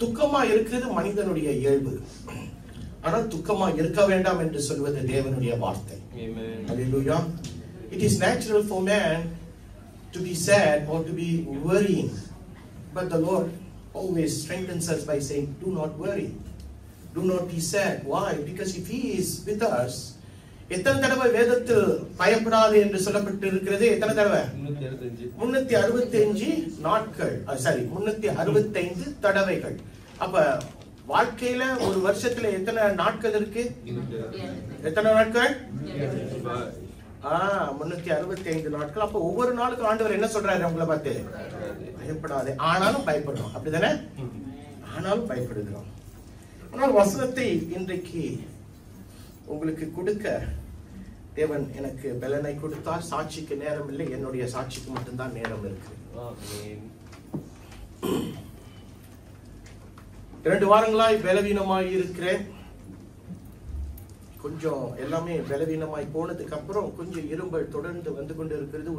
துக்கமா இருக்கிறது மனிதனுடைய இயல்பு. ஆனால் துக்கமா இருக்க வேண்டாம் என்று சொல்வது தேவனுடைய வார்த்தை. Hallelujah. It is natural for man to be sad or to be worrying, but the Lord always strengthens us by saying, do not worry, do not be sad. Why? Because if He is with us, எத்தனை தடவை வேதத்தில் பயப்படாது என்று சொல்லப்பட்டு இருக்கிறது? எத்தனை தடவை? 365 நாட்கள், சாரி 365 தடவைகள். அப்ப வாழ்க்கையில ஒரு வருஷத்துல எத்தனை நாட்கள் இருக்கு? எத்தனை நாட்கள்? 365 நாட்கள். அப்ப ஒவ்வொரு நாளுக்கும் ஆண்டவர் என்ன சொல்றாரு உங்களை பார்த்து? பயப்படாதே. ஆனாலும் பயப்படுறோம், அப்படிதானே? ஆனாலும் பயப்படுகிறோம். ஆனால் வசனத்தை இன்றைக்கு உங்களுக்கு கொடுக்க தேவன் எனக்கு பலனை கொடுத்தார். சாட்சிக்கு நேரம் இல்லை, என்னுடைய சாட்சிக்கு மட்டும்தான் நேரம் இருக்கு. 2 வாரங்களாய் பலவீனமாய் இருக்கிறேன். கொஞ்சம் எல்லாமே பலவீனமாய் போனதுக்கு அப்புறம் கொஞ்சம் இரும்பல் தொடர்ந்து வந்து கொண்டு இருக்கிறது.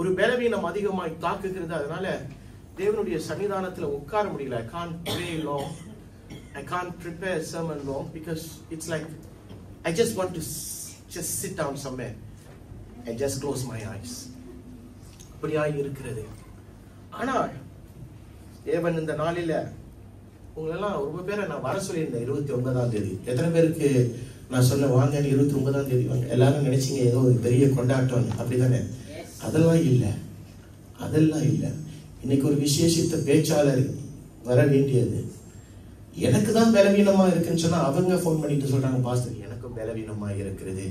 ஒரு பலவீனம் அதிகமாய் தாக்குகிறது. அதனால தேவனுடைய சன்னிதானத்துல உட்கார முடியல. I can't pray long, I can't prepare a sermon long, because it's like I just want to just sit down somewhere and just close my eyes. அப்படியாய் இருக்கிறது. ஆனால் தேவன் இந்த நாளில உங்களெல்லாம் ரொம்ப பேரை நான் வர சொல்லியிருந்தேன் 29ஆம் தேதி. எத்தனை பேருக்கு நான் சொன்ன வாங்க 29ஆம் தேதி வாங்க? எல்லாரும் நினைச்சீங்க ஏதோ ஒரு பெரிய கொண்டாட்டம், அப்படிதானே? அதெல்லாம் இல்லை, அதெல்லாம் இல்லை. இன்னைக்கு ஒரு விசேஷித்த பேச்சாளர் வர வேண்டியது. எனக்கு தான் பலவீனமா இருக்குன்னு சொன்னா அவங்க போன் பண்ணிட்டு சொல்றாங்க, பாஸ்டர் எனக்கும் பலவீனமா இருக்கிறது,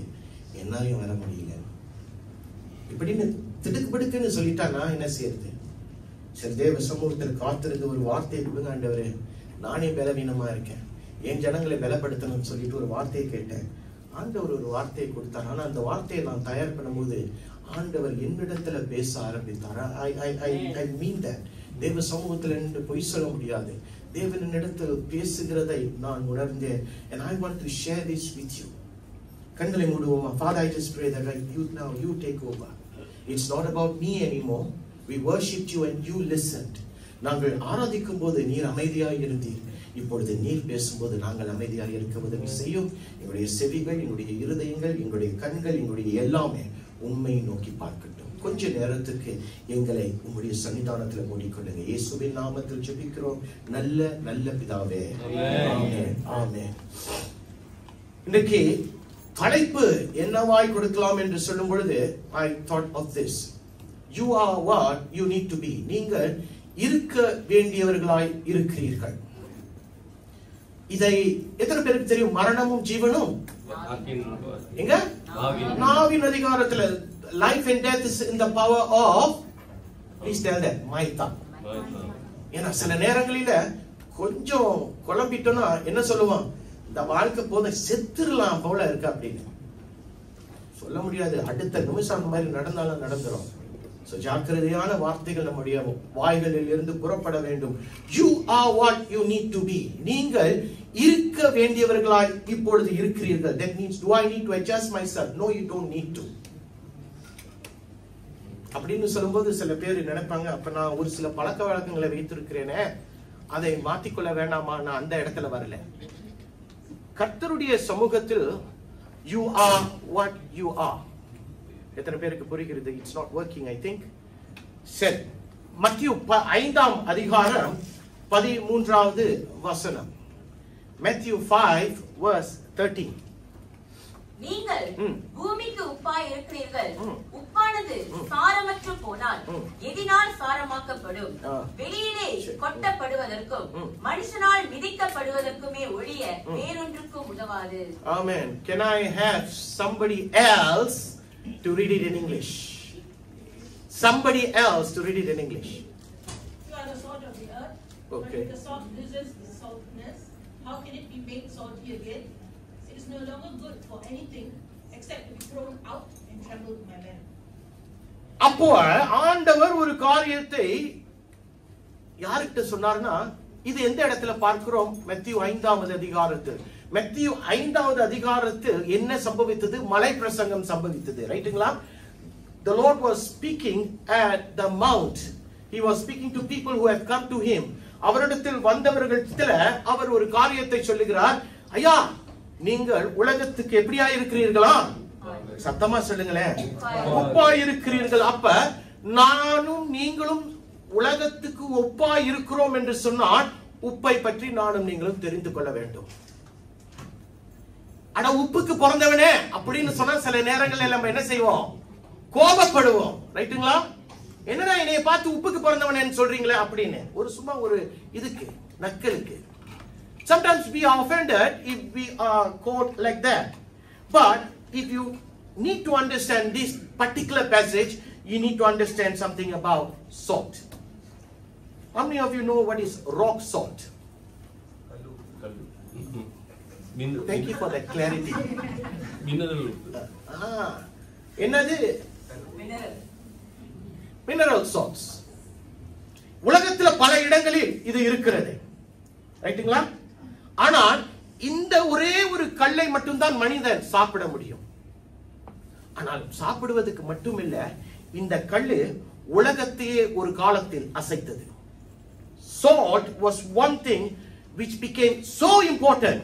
என்னாலையும் வர முடியல இப்படின்னு திடுக்குன்னு சொல்லிட்டா நான் என்ன செய்யறது? சரி, தேவ சமூகத்தில் காத்திருந்து ஒரு வார்த்தையை கொடுங்க ஆண்டவரே, நானே பலவீனமா இருக்கேன், என் ஜனங்களை பலப்படுத்தணும்னு சொல்லிட்டு ஒரு வார்த்தையை கேட்டேன். ஆண்டவர் ஒரு வார்த்தையை கொடுத்தார். ஆனா அந்த வார்த்தையை நான் தயார் பண்ணும்போது ஆண்டவர் என்னிடத்துல பேச ஆரம்பித்தார். I mean that. தேவ சமூகத்துல நின்று பொய் சொல்ல முடியாது. தேவனிடத்தில் பேசுகிறதை நான் உணர்ந்தேன். And I want to share this with you. கண்களை மூடுவோமா? Father, I just pray that you take over. It's not about me anymore. We worshipped you and you listened. நாங்கள் ஆராதிக்கும் போது நீர் அமைதியாய் இருந்தீர். இப்பொழுது நீர் பேசும்போது நாங்கள் அமைதியாக இருக்க உதவி செய்யும். எங்களுடைய செவிகள், எங்களுடைய இருதயங்கள், எங்களுடைய கண்கள், எங்களுடைய எல்லாமே உண்மையை நோக்கி பார்க்கட்டும். கொஞ்ச நேரத்துக்கு எங்களை உங்களுடைய சன்னிதானத்தில் மூடிக்கொள்ளுங்க. இயேசுவின் நாமத்தில் ஜெபிக்கிறோம் நல்ல நல்ல பிதாவே. ஆமென், ஆமென். இன்னைக்கு தலைப்பு என்னவாய் கொடுக்கலாம் என்று சொல்லும் பொழுது I thought of this. You are what you need to be. நீங்கள் இருக்க வேண்டியவர்களாய் இருக்கிறீர்கள். இதை எத்தனை பேருக்கு தெரியும்? மரணமும் ஜீவனும் எங்க? நாவின் அதிகாரத்துல. Life and death is in the power of, please tell that, my tongue. ஏன்னா சில நேரங்களில கொஞ்சம் குழம்பிட்டோம்னா என்ன சொல்லுவான்? இந்த வாழ்க்கை போத செத்துடலாம் போல இருக்கு அப்படின்னு சொல்ல முடியாது. அடுத்த நிமிஷம் அந்த மாதிரி நடந்தாலும் நடந்துரும். ஜாக்கிரதையான வார்த்தைகள் நம்முடைய வாய்களில் இருந்து புறப்பட வேண்டும். You are what you need to be. நீங்கள் இருக்க வேண்டியவர்களாய் இப்பொழுது இருக்கிறீர்கள். That means, do I need to adjust myself? No, you don't need to. அப்படின்னு சொல்லும்போது சில பேர் நினைப்பாங்க, அப்ப நான் ஒரு சில பழக்க வழக்கங்களை வைத்திருக்கிறேனே, அதை மாத்திக்கொள்ள வேண்டாமா? நான் அந்த இடத்துல வரல. கர்த்தருடைய சமூகத்தில் you are what you are. எத்தனை பேருக்கு புரிகிறது? It's not working, I think. சரி, மத்தேயு 5ஆம் அதிகாரம் 13வது வசனம். Matthew 5 verse 13. நீங்கள் பூமிக்கு உப்பாய் இருக்கிறீர்கள். உப்பானது சாரமற்று போனால் எதினால் சாரமாக்கப்படும்? வெளியிலே கொட்டப்படுவதற்கும் மனுஷனால் மிதிக்கப்படுவதற்குமே ஒழிய வேறொன்றுக்கும் உதவாது. Amen. Can I have somebody else to read it in English? Somebody else to read it in English. You are the salt of the earth. Okay. But if the salt loses the saltness, how can it be made salty again? It is no longer good for anything except to be thrown out and trampled by men. அப்போ ஆண்டவர் ஒரு காரியத்தை யார்கிட்ட சொன்னார்னா, இது எந்த இடத்துல பார்க்கிறோம்? மத்தேயு 5வது அதிகாரத்தில். மத்தேயு 5வது அதிகாரத்தில் என்ன சம்பவித்தது? மலை பிரசங்கம் சம்பவித்தது. ரைட்டுங்களா? the Lord was speaking at the mount. He was speaking to people who have come to him. அவரிடத்தில் வந்தவர்களிடத்தில் அவர் ஒரு காரியத்தை சொல்லுகிறார். ஐயா, நீங்கள் உலகத்துக்கு எப்படியா இருக்கிறீர்களா? சத்தமா சொல்லுங்களேன். ஒப்பா இருக்கிறீர்கள். அப்ப நானும் நீங்களும் உலகத்துக்கு ஒப்பா இருக்கிறோம் என்று சொன்னால் உப்பை பற்றி நானும் நீங்களும் தெரிந்து கொள்ள வேண்டும். அட, உப்புக்கு பிறந்தவனே அப்படின்னு சொன்னா சில நேரங்களில் நம்ம என்ன செய்வோம்? கோபப்படுவோம். ரைட்டுங்களா? என்னடா என்னைய பார்த்து உப்புக்கு பிறந்தவனேன்னு சொல்றீங்களே அப்படின்னு ஒரு சும்மா ஒரு இதுக்கு நக்கலுக்கு. Sometimes we are offended if we are called like that. But if you need to understand this particular passage, you need to understand something about salt. How many of you know what is rock salt? Thank you for that clarity. Mineral. என்னது? Mineral salts. உலகத்தில் பல இடங்களில் இது இருக்கிறது. ரைட்டுங்களா? ஆனால் இந்த ஒரே ஒரு கல்லை மட்டும்தான் மனிதன் சாப்பிட முடியும். ஆனால் சாப்பிடுவதற்கு மட்டுமில்ல, இந்த கல்லு உலகத்தையே ஒரு காலத்தில் அசைத்தது. Salt was one thing which became so important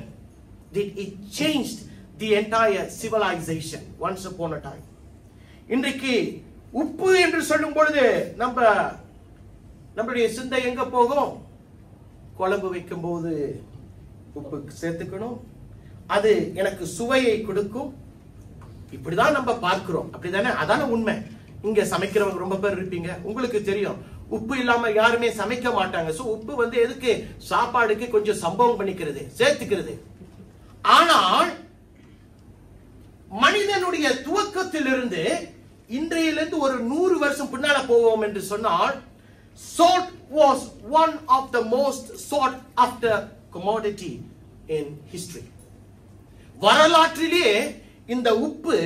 that it changed the entire civilization once upon a time. இன்றைக்கு உப்பு என்று சொல்லும் பொழுது நம்முடைய சிந்தை எங்க போகும்? குழம்பு வைக்கும் போது உப்பு சேர்த்துக்கணும், அது எனக்கு சுவையை கொடுக்கும். இப்படிதான் நம்ம பார்க்கிறோம். அப்படிதானே? அதான உண்மை. இங்க சமைக்கிறவங்க ரொம்ப பேர் இருப்பீங்க, உங்களுக்கு தெரியும் உப்பு இல்லாம யாருமே சமைக்க மாட்டாங்க. சோ உப்பு எதுக்கு? சாப்பாடுக்கு கொஞ்சம் சம்பவம் பண்ணிக்கிறது, சேர்த்துக்கிறது. ஆனால் மனிதனுடைய துவக்கத்திலிருந்து இன்றையிலிருந்து ஒரு 100 வருஷம் பின்னால போவோம் என்று சொன்னால், salt was one of the most sought after commodity in history. வரலாற்றிலே இந்த உப்பு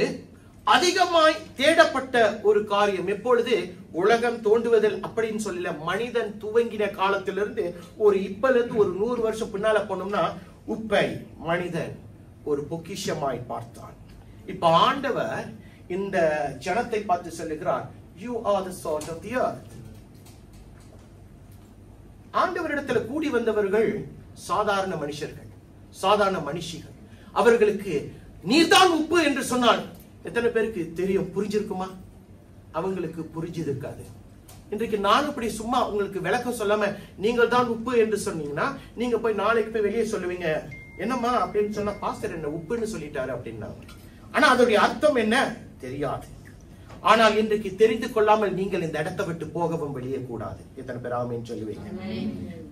அதிகமாய் தேடப்பட்ட ஒரு காரியம். எப்பொழுது? உலகம் தோன்றுவதில் அப்படின்னு சொல்லல, மனிதன் துவங்கின காலத்திலிருந்து இருந்து ஒரு 100 வருஷம் பின்னால போனோம்னா உப்பை மனிதன் ஒரு பொக்கிஷமாய் பார்த்தான். இப்ப ஆண்டவர் இந்த ஜனத்தை பார்த்து சொல்லுகிறார், you are the salt of the earth. ஆண்டவரிடத்துல கூடி வந்தவர்கள் சாதாரண மனுஷர்கள், சாதாரண மனுஷிகள். அவர்களுக்கு நீர்தான் உப்பு என்று சொன்னால் எத்தனை பேருக்கு தெரியும்? புரிஞ்சிருக்குமா? அவங்களுக்கு புரிஞ்சிருக்காது. இன்றைக்கு நான் இப்படி சும்மா உங்களுக்கு விளக்கம் சொல்லாம நீங்கள் தான் உப்பு என்று சொன்னீங்கன்னா, நீங்க போய் நாளைக்கு போய் வெளியே சொல்லுவீங்க, என்னம்மா அப்படின்னு சொன்னா, பாஸ்டர் என்ன உப்புன்னு சொல்லிட்டாரு அப்படின்னா. ஆனா அதோடைய அர்த்தம் என்ன தெரியாது. ஆனால் இன்றைக்கு தெரிந்து கொள்ளாமல் நீங்கள் இந்த இடத்தை விட்டு போகவும் வெளியே கூடாது. எத்தனை பேர் ஆமென் சொல்லுவீங்க?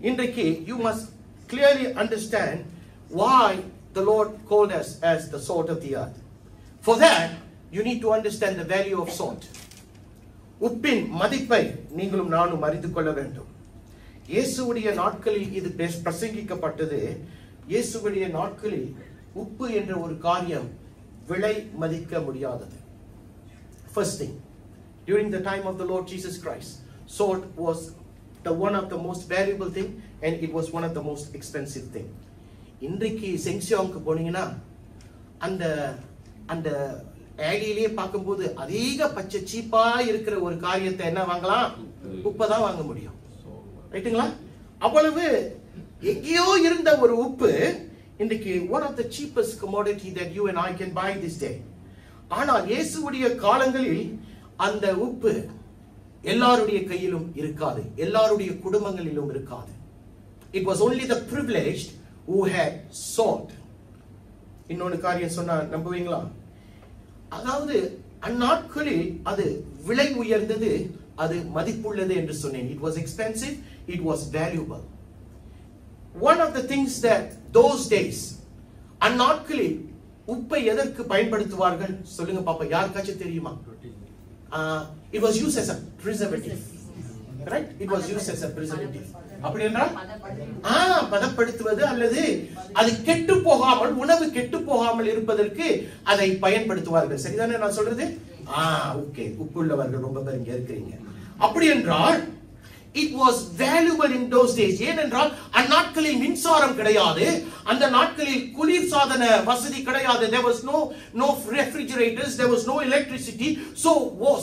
இன்றைக்கு you must clearly understand why the Lord called us as the salt of the earth. For that you need to understand the value of salt. உப்பின் மதிப்பை நீங்களும் நானும் அறிந்து கொள்ள வேண்டும். இயேசுவுடைய நாட்களில் இது பிரசங்கிக்கப்பட்டது. இயேசுவுடைய நாட்களில் உப்பு என்ற ஒரு காரியம் விலை மதிக்க முடியாதது. First thing, during the time of the Lord Jesus Christ, salt was the one of the most valuable thing and it was one of the most expensive thing. இன்றைக்கு செங்சியோங்க்கு போனீங்கன்னா அந்த அந்த ஏலியிலேயே பார்க்கும்போது அதிக பச்சை சீப்பா இருக்கிற ஒரு காரியத்தை என்ன வாங்கலாம்? உப்பை தான் வாங்க முடியும். ரைட்டுங்களா? அவ்வளவு எங்கேயோ இருந்த ஒரு உப்பு இன்றைக்கு one of the cheapest commodity that you and I can buy this day. ஆனால் இயேசுவுடைய காலங்களில் அந்த உப்பு எல்லாருடைய கையிலும் இருக்காது, எல்லாருடைய குடும்பங்களிலும் இருக்காது. It was only the privileged who had salt. இன்னொரு காரியம் சொன்னா நம்புவீங்களா? அதாவது அந்நாட்களில் அது விலை உயர்ந்தது, அது மதிப்புள்ளது என்று சொன்னேன். It was expensive, it was valuable. One of the things that those days, அந்நாட்களில் உப்பை எதற்கு பயன்படுத்துவார்கள் சொல்லுங்க பாப்பா, யாருக்காச்சும் தெரியுமா? It was used as a preservative. Right? It was used as a preservative. அப்படி என்றால் பதப்படுத்துவது அல்லது அது கெட்டு போகாமல், உணவு கெட்டு போகாமல் இருப்பதற்கு அதை பயன்படுத்துவார்கள். சரிதானே நான் சொல்றது? ஓகே, உப்புள்ளவர்கள் ரொம்ப பேர் இங்க இருக்கிறீங்க. அப்படி என்றால் It was valuable in those days. ஏனென்றால் அந்நாட்களில் மின்சாரம் கிடையாது, அந்த நாட்களில் குளிர் சாதன வசதி கிடையாது. There was no refrigerators, there was no electricity. So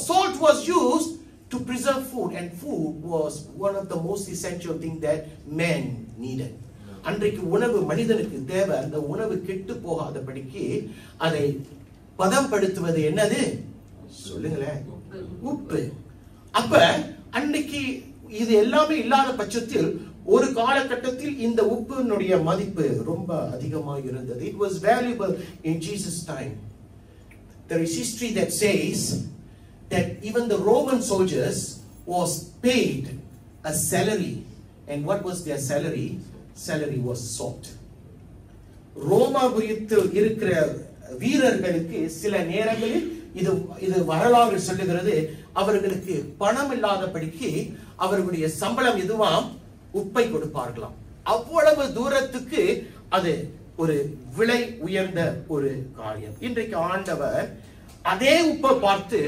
salt was used to preserve food, and food was one of the most essential thing that men needed. அன்றைக்கு உணவு மனிதனுக்கு தேவை. அந்த உணவு கெட்டு போகாதபடிக்கு அதை பதப்படுத்துவது என்னது சொல்லுங்களேன்? உப்பு. அப்ப அன்னைக்கு இது எல்லாமே இல்லாத பட்சத்தில் ஒரு காலகட்டத்தில் இந்த உப்பினுடைய மதிப்பு ரொம்ப அதிகமாக இருந்தது. It was valuable in Jesus' time. There is history that says that even the Roman soldiers was paid a salary, and what was their salary? Salary was salt. ரோமாபுரியத்தில் இருக்கிற வீரர்களுக்கு சில நேரங்களில் இது வரலாறு சொல்லுகிறது, அவர்களுக்கு பணம் இல்லாதபடிக்கு அவர்களுடைய சம்பளம் எதுவாம் உப்பை கொடுப்பார்களாம். அவ்வளவு தூரத்துக்கு அது ஒரு விலை உயர்ந்த ஒரு காரியம். இன்றைக்கு ஆண்டவர் அதே உப்பை பார்த்து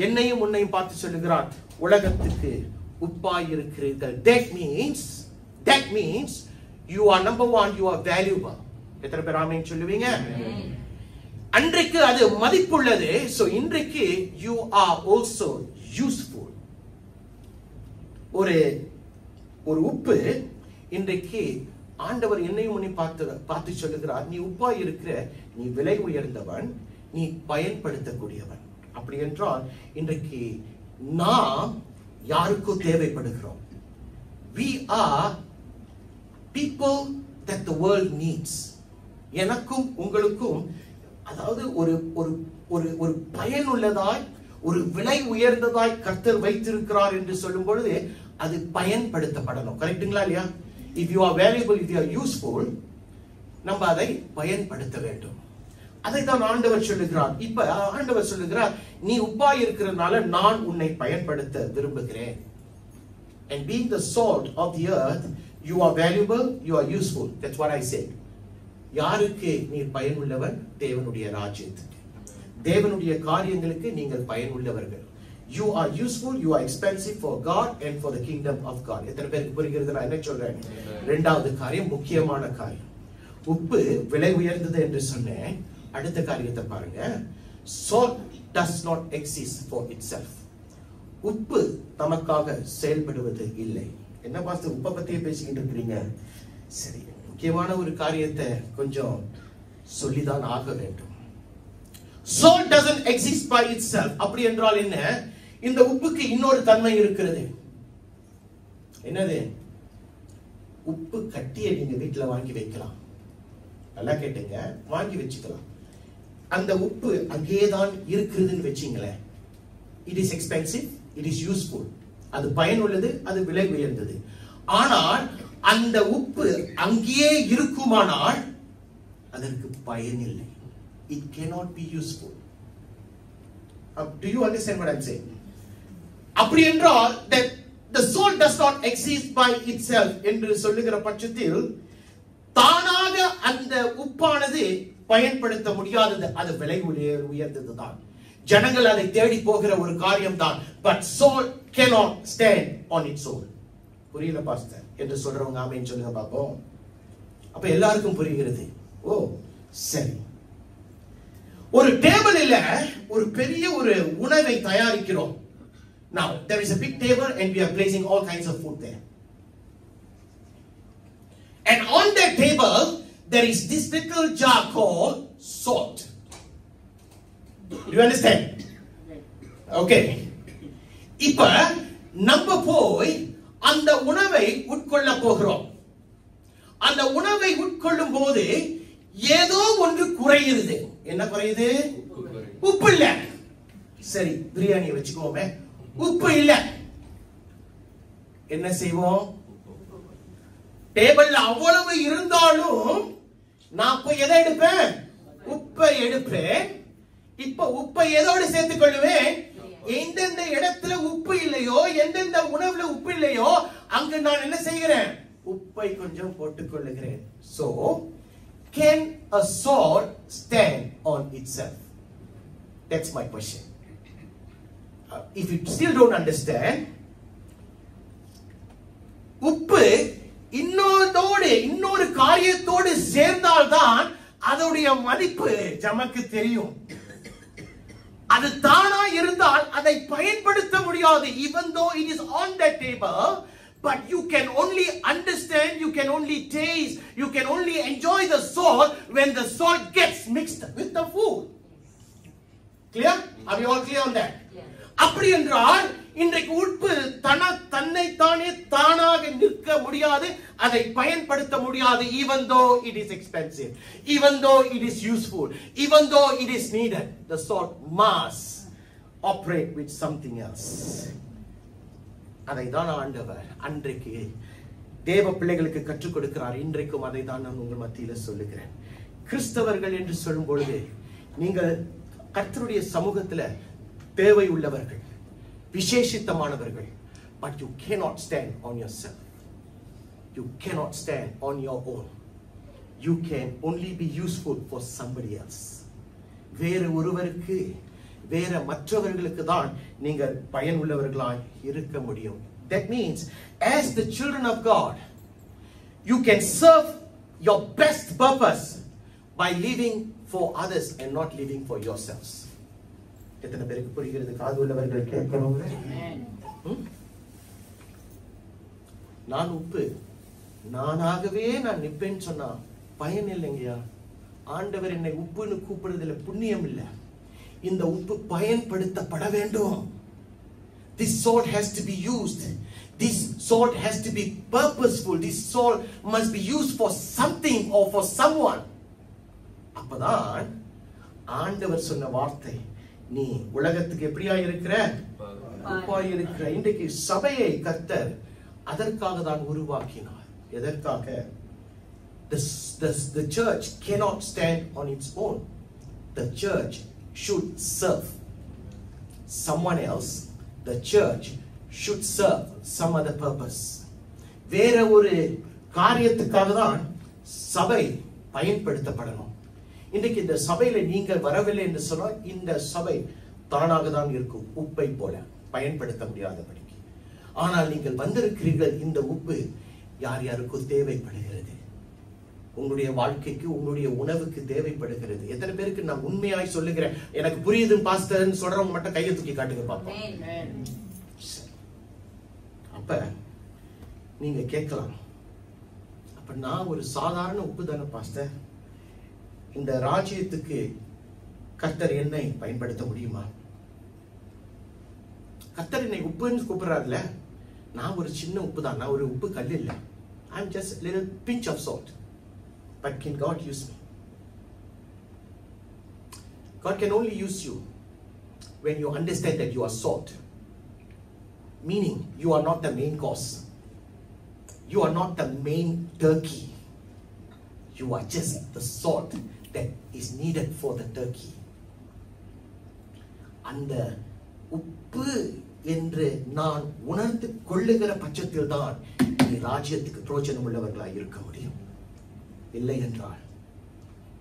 என்னையும் உன்னையும் பார்த்து சொல்லுகிறார், உலகத்துக்கு உப்பாய் இருக்கிறீர்கள். That means you are number one, you are valuable. எத்தனை பேர் ஆமென் சொல்லுவீங்க? அன்றைக்கு அது மதிப்புள்ளது. So இன்றைக்கு you are also useful. ஒரு உப்பு இன்றைக்கு ஆண்டவர் என்னையும் உன்னை பார்த்து சொல்லுகிறார், நீ உப்பா இருக்கிற, நீ விலை உயர்ந்தவன், நீ பயன்படுத்தக்கூடியவன். அப்படி என்றால் இன்றைக்கு நாம் யாருக்கும் தேவைப்படுகிறோம். We are people that the world needs. எனக்கும் உங்களுக்கும் அதாவது ஒரு பயனுள்ளதாய் ஒரு விலை உயர்ந்ததாய் கர்த்தர் வைத்திருக்கிறார் என்று சொல்லும் பொழுது அது பயன்படுத்தப்படணும். கரெக்ட்டுங்களா இல்லையா? If you are valuable, if you are useful, நம்ம அதை பயன்படுத்த வேண்டும். அதை தான் ஆண்டவர் சொல்லுகிறார். இப்ப ஆண்டவர் சொல்லுகிறார், நீ உப்பா இருக்கிறதுனால நான் உன்னை பயன்படுத்த விரும்புகிறேன். And being the salt of the earth, you are valuable, you are useful. That's what I said. யாருக்கு நீ பயனுள்ளவன்? தேவனுடைய ராஜ்யத்துக்கு, தேவனுடைய காரியங்களுக்கு நீங்கள் பயனுள்ளவர்கள். You are useful, you are expensive for God and for the kingdom of God. எத்தனை பேருக்கு புரிகிறது நான் என்ன சொல்றேன்? இரண்டாவது காரியம், முக்கியமான காரியம். உப்பு விலை உயர்ந்தது என்று சொன்னேன். அடுத்த காரியத்தை பாருங்க. Salt does not exist for itself. உப்பு நமக்காக செயல்படுவது இல்லை. என்ன பாஸ்டர் உப்பை பத்தியே பேசிக்கிட்டு இருக்கிறீங்க? சரி, முக்கியமான ஒரு காரியத்தை கொஞ்சம் சொல்லிதான் ஆக வேண்டும். Salt doesn't exist by itself. அப்படி என்றால் என்ன? இந்த உப்புக்கு இன்னொரு தன்மை இருக்கிறது. என்னது? உப்பு கட்டியை நீங்க வீட்டுல வாங்கி வைக்கலாம். நல்லா கேட்டுங்க, வாங்கி வச்சுக்கலாம். அந்த உப்பு அங்கேதான் இருக்குதுன்னு வச்சீங்களேன். It is expensive, it is useful. அது பயனுள்ளது, அது விலை உயர்ந்தது. ஆனால் அந்த உப்பு அங்கேயே இருக்குமானால் அதற்கு பயன் இல்லை. It cannot be useful. Do you understand what I'm saying? அப்படி என்றால் that the salt does not exist by itself என்று சொல்லுகிற பட்சத்தில் தானாக அந்த உப்பானது பயன்படுத்த முடியாதது, அது விலை உயர்ந்ததுதான். ஜனங்கள் அதை தேடி போகிற ஒரு காரியம் தான். But salt cannot stand on its own. புரியல பாஸ்டர் என்று சொல்றவங்க ஆமென் சொல்லுங்க பாப்போம். அப்ப எல்லாருக்கும் புரிகிறது. ஓ சரி, ஒரு டேபிள்ல ஒரு பெரிய ஒரு உணவை தயாரிக்கிறோம். Now there is a big table and we are placing all kinds of food there. And on that table there is this little jar called salt. Do you understand? Okay. இப்ப நம்ம போய் அந்த உணவை உட்கொள்ள போகிறோம். அந்த உணவை உட்கொள்ளும் போது ஏதோ ஒன்று குறையுது. என்ன குறையுது? உப்பு இல்ல. சரி, பிரியாணி வச்சுக்கோமே, உப்பு இல்ல. என்ன செய்வோம்? டேபிள்ல அவ்வளவு இருந்தாலும் நான் போய் எதை எடுப்பேன்? உப்பை எடுப்பேன். இப்ப உப்பை எதோடு சேர்த்துக் கொள்ளுவேன்? எந்தெந்த இடத்துல உப்பு இல்லையோ, எந்தெந்த உணவுல உப்பு இல்லையோ அங்கு நான் என்ன செய்கிறேன்? உப்பை கொஞ்சம் போட்டுக் கொள்ளுகிறேன். So can a salt stand on itself? That's my question. If you still don't understand, உப்பு இன்னொரு காரியத்தோடு சேர்ந்தால்தான் அதோடைய மதிப்பு நமக்கு தெரியும். அது தானா இருந்தால் அதை பயன்படுத்த முடியாது. Even though it is on the table, but you can only understand, you can only taste, you can only enjoy the salt when the salt gets mixed with the food. Clear? Are you all clear on that? அப்படி என்றால் இன்றைக்கு உப்பு தன்னைத்தானே தானாக நிற்க முடியாது, அதை பயன்படுத்த முடியாது. Even though it is expensive, even though it is useful, even though it is needed, the salt must operate with something else. அதை தான் ஆண்டவர் அன்றைக்கு தேவ பிள்ளைகளுக்கு கற்றுக் கொடுக்கிறார். இன்றைக்கும் அதை தான் நான் உங்கள் மத்தியில் சொல்லுகிறேன். கிறிஸ்தவர்கள் என்று சொல்லும் பொழுது நீங்கள் கர்த்தருடைய சமூகத்தில் தேவை உள்ளவர்கள், விசேஷித்தமானவர்கள். But you cannot stand on yourself. You cannot stand on your own. You can only be useful for somebody else. வேறு ஒருவருக்கு, வேற மற்றவர்களுக்கு தான் நீங்கள் பயனுள்ளவர்களாய் இருக்க முடியும். That means as the children of God, you can serve your best purpose by living for others and not living for yourselves. எத்தனை பேருக்கு புரிகிறது? காது உள்ளவர்கள் கேட்கணும். நான் உப்பு, நானாகவே நான் நிப்பேன்னு சொன்னா பயன் இல்லைங்கய்யா. ஆண்டவர் என்னை உப்புன்னு கூப்பிடுறதுல புண்ணியம் இல்லை. இந்த உப்பு பயன்படுத்தப்பட வேண்டும். This salt has to be used. This salt has to be purposeful. This salt must be used for something or for someone. அப்பதான் ஆண்டவர் சொன்ன வார்த்தை, நீ உலகத்துக்கு எப்படியா இருக்கிற? உப்பாய் இருக்கிற. இன்றைக்கு சபையை கர்த்தர் அதற்காக தான் உருவாக்கினார். எதற்காக? The church cannot stand on its own. The church should serve someone else. The church should serve some other purpose. வேற ஒரு காரியத்துக்காக தான் சபை பயன்படுத்தப்படணும். இன்றைக்கு இந்த சபையில நீங்கள் வரவில்லை என்று சொன்னால் இந்த சபை தானாக தான் இருக்கும், உப்பை போல பயன்படுத்த முடியாதபடிக்கு. ஆனால் நீங்கள் வந்திருக்கிறீர்கள். இந்த உப்பு யார் யாருக்கும் தேவைப்படுகிறது. உங்களுடைய வாழ்க்கைக்கு, உங்களுடைய உணவுக்கு தேவைப்படுகிறது. எத்தனை பேருக்கு நான் உண்மையாய் சொல்லுகிறேன், எனக்கு புரியுது பாஸ்டர்னு சொல்றவங்க மட்டும் கையை தூக்கி காட்டுங்க பார்ப்போம். அப்ப நீங்க கேட்கலாம், அப்ப நான் ஒரு சாதாரண உப்பு தானே பாஸ்டர், இந்த ராஜ்யத்துக்கு கர்த்தர் என்னை பயன்படுத்த முடியுமா? கர்த்தர் என்னை உப்புன்னு கூப்பிடுறாருல, நான் ஒரு சின்ன உப்பு தான், நான் ஒரு உப்பு கல் இல்லை. I am just a little pinch of salt. But can God use me? God can only use you when you understand that you are salt. Meaning, you are not the main course. You are not the main turkey. You are just the salt that is needed for the turkey. அந்த உப்பு என்று நான் உணர்ந்து கொள்ளுகிற பட்சத்தில் தான் நீ ராஜ்யத்துக்கு பிரயோஜனம் உள்ளவர்களாய் இருக்க முடியும். இல்லை என்றால்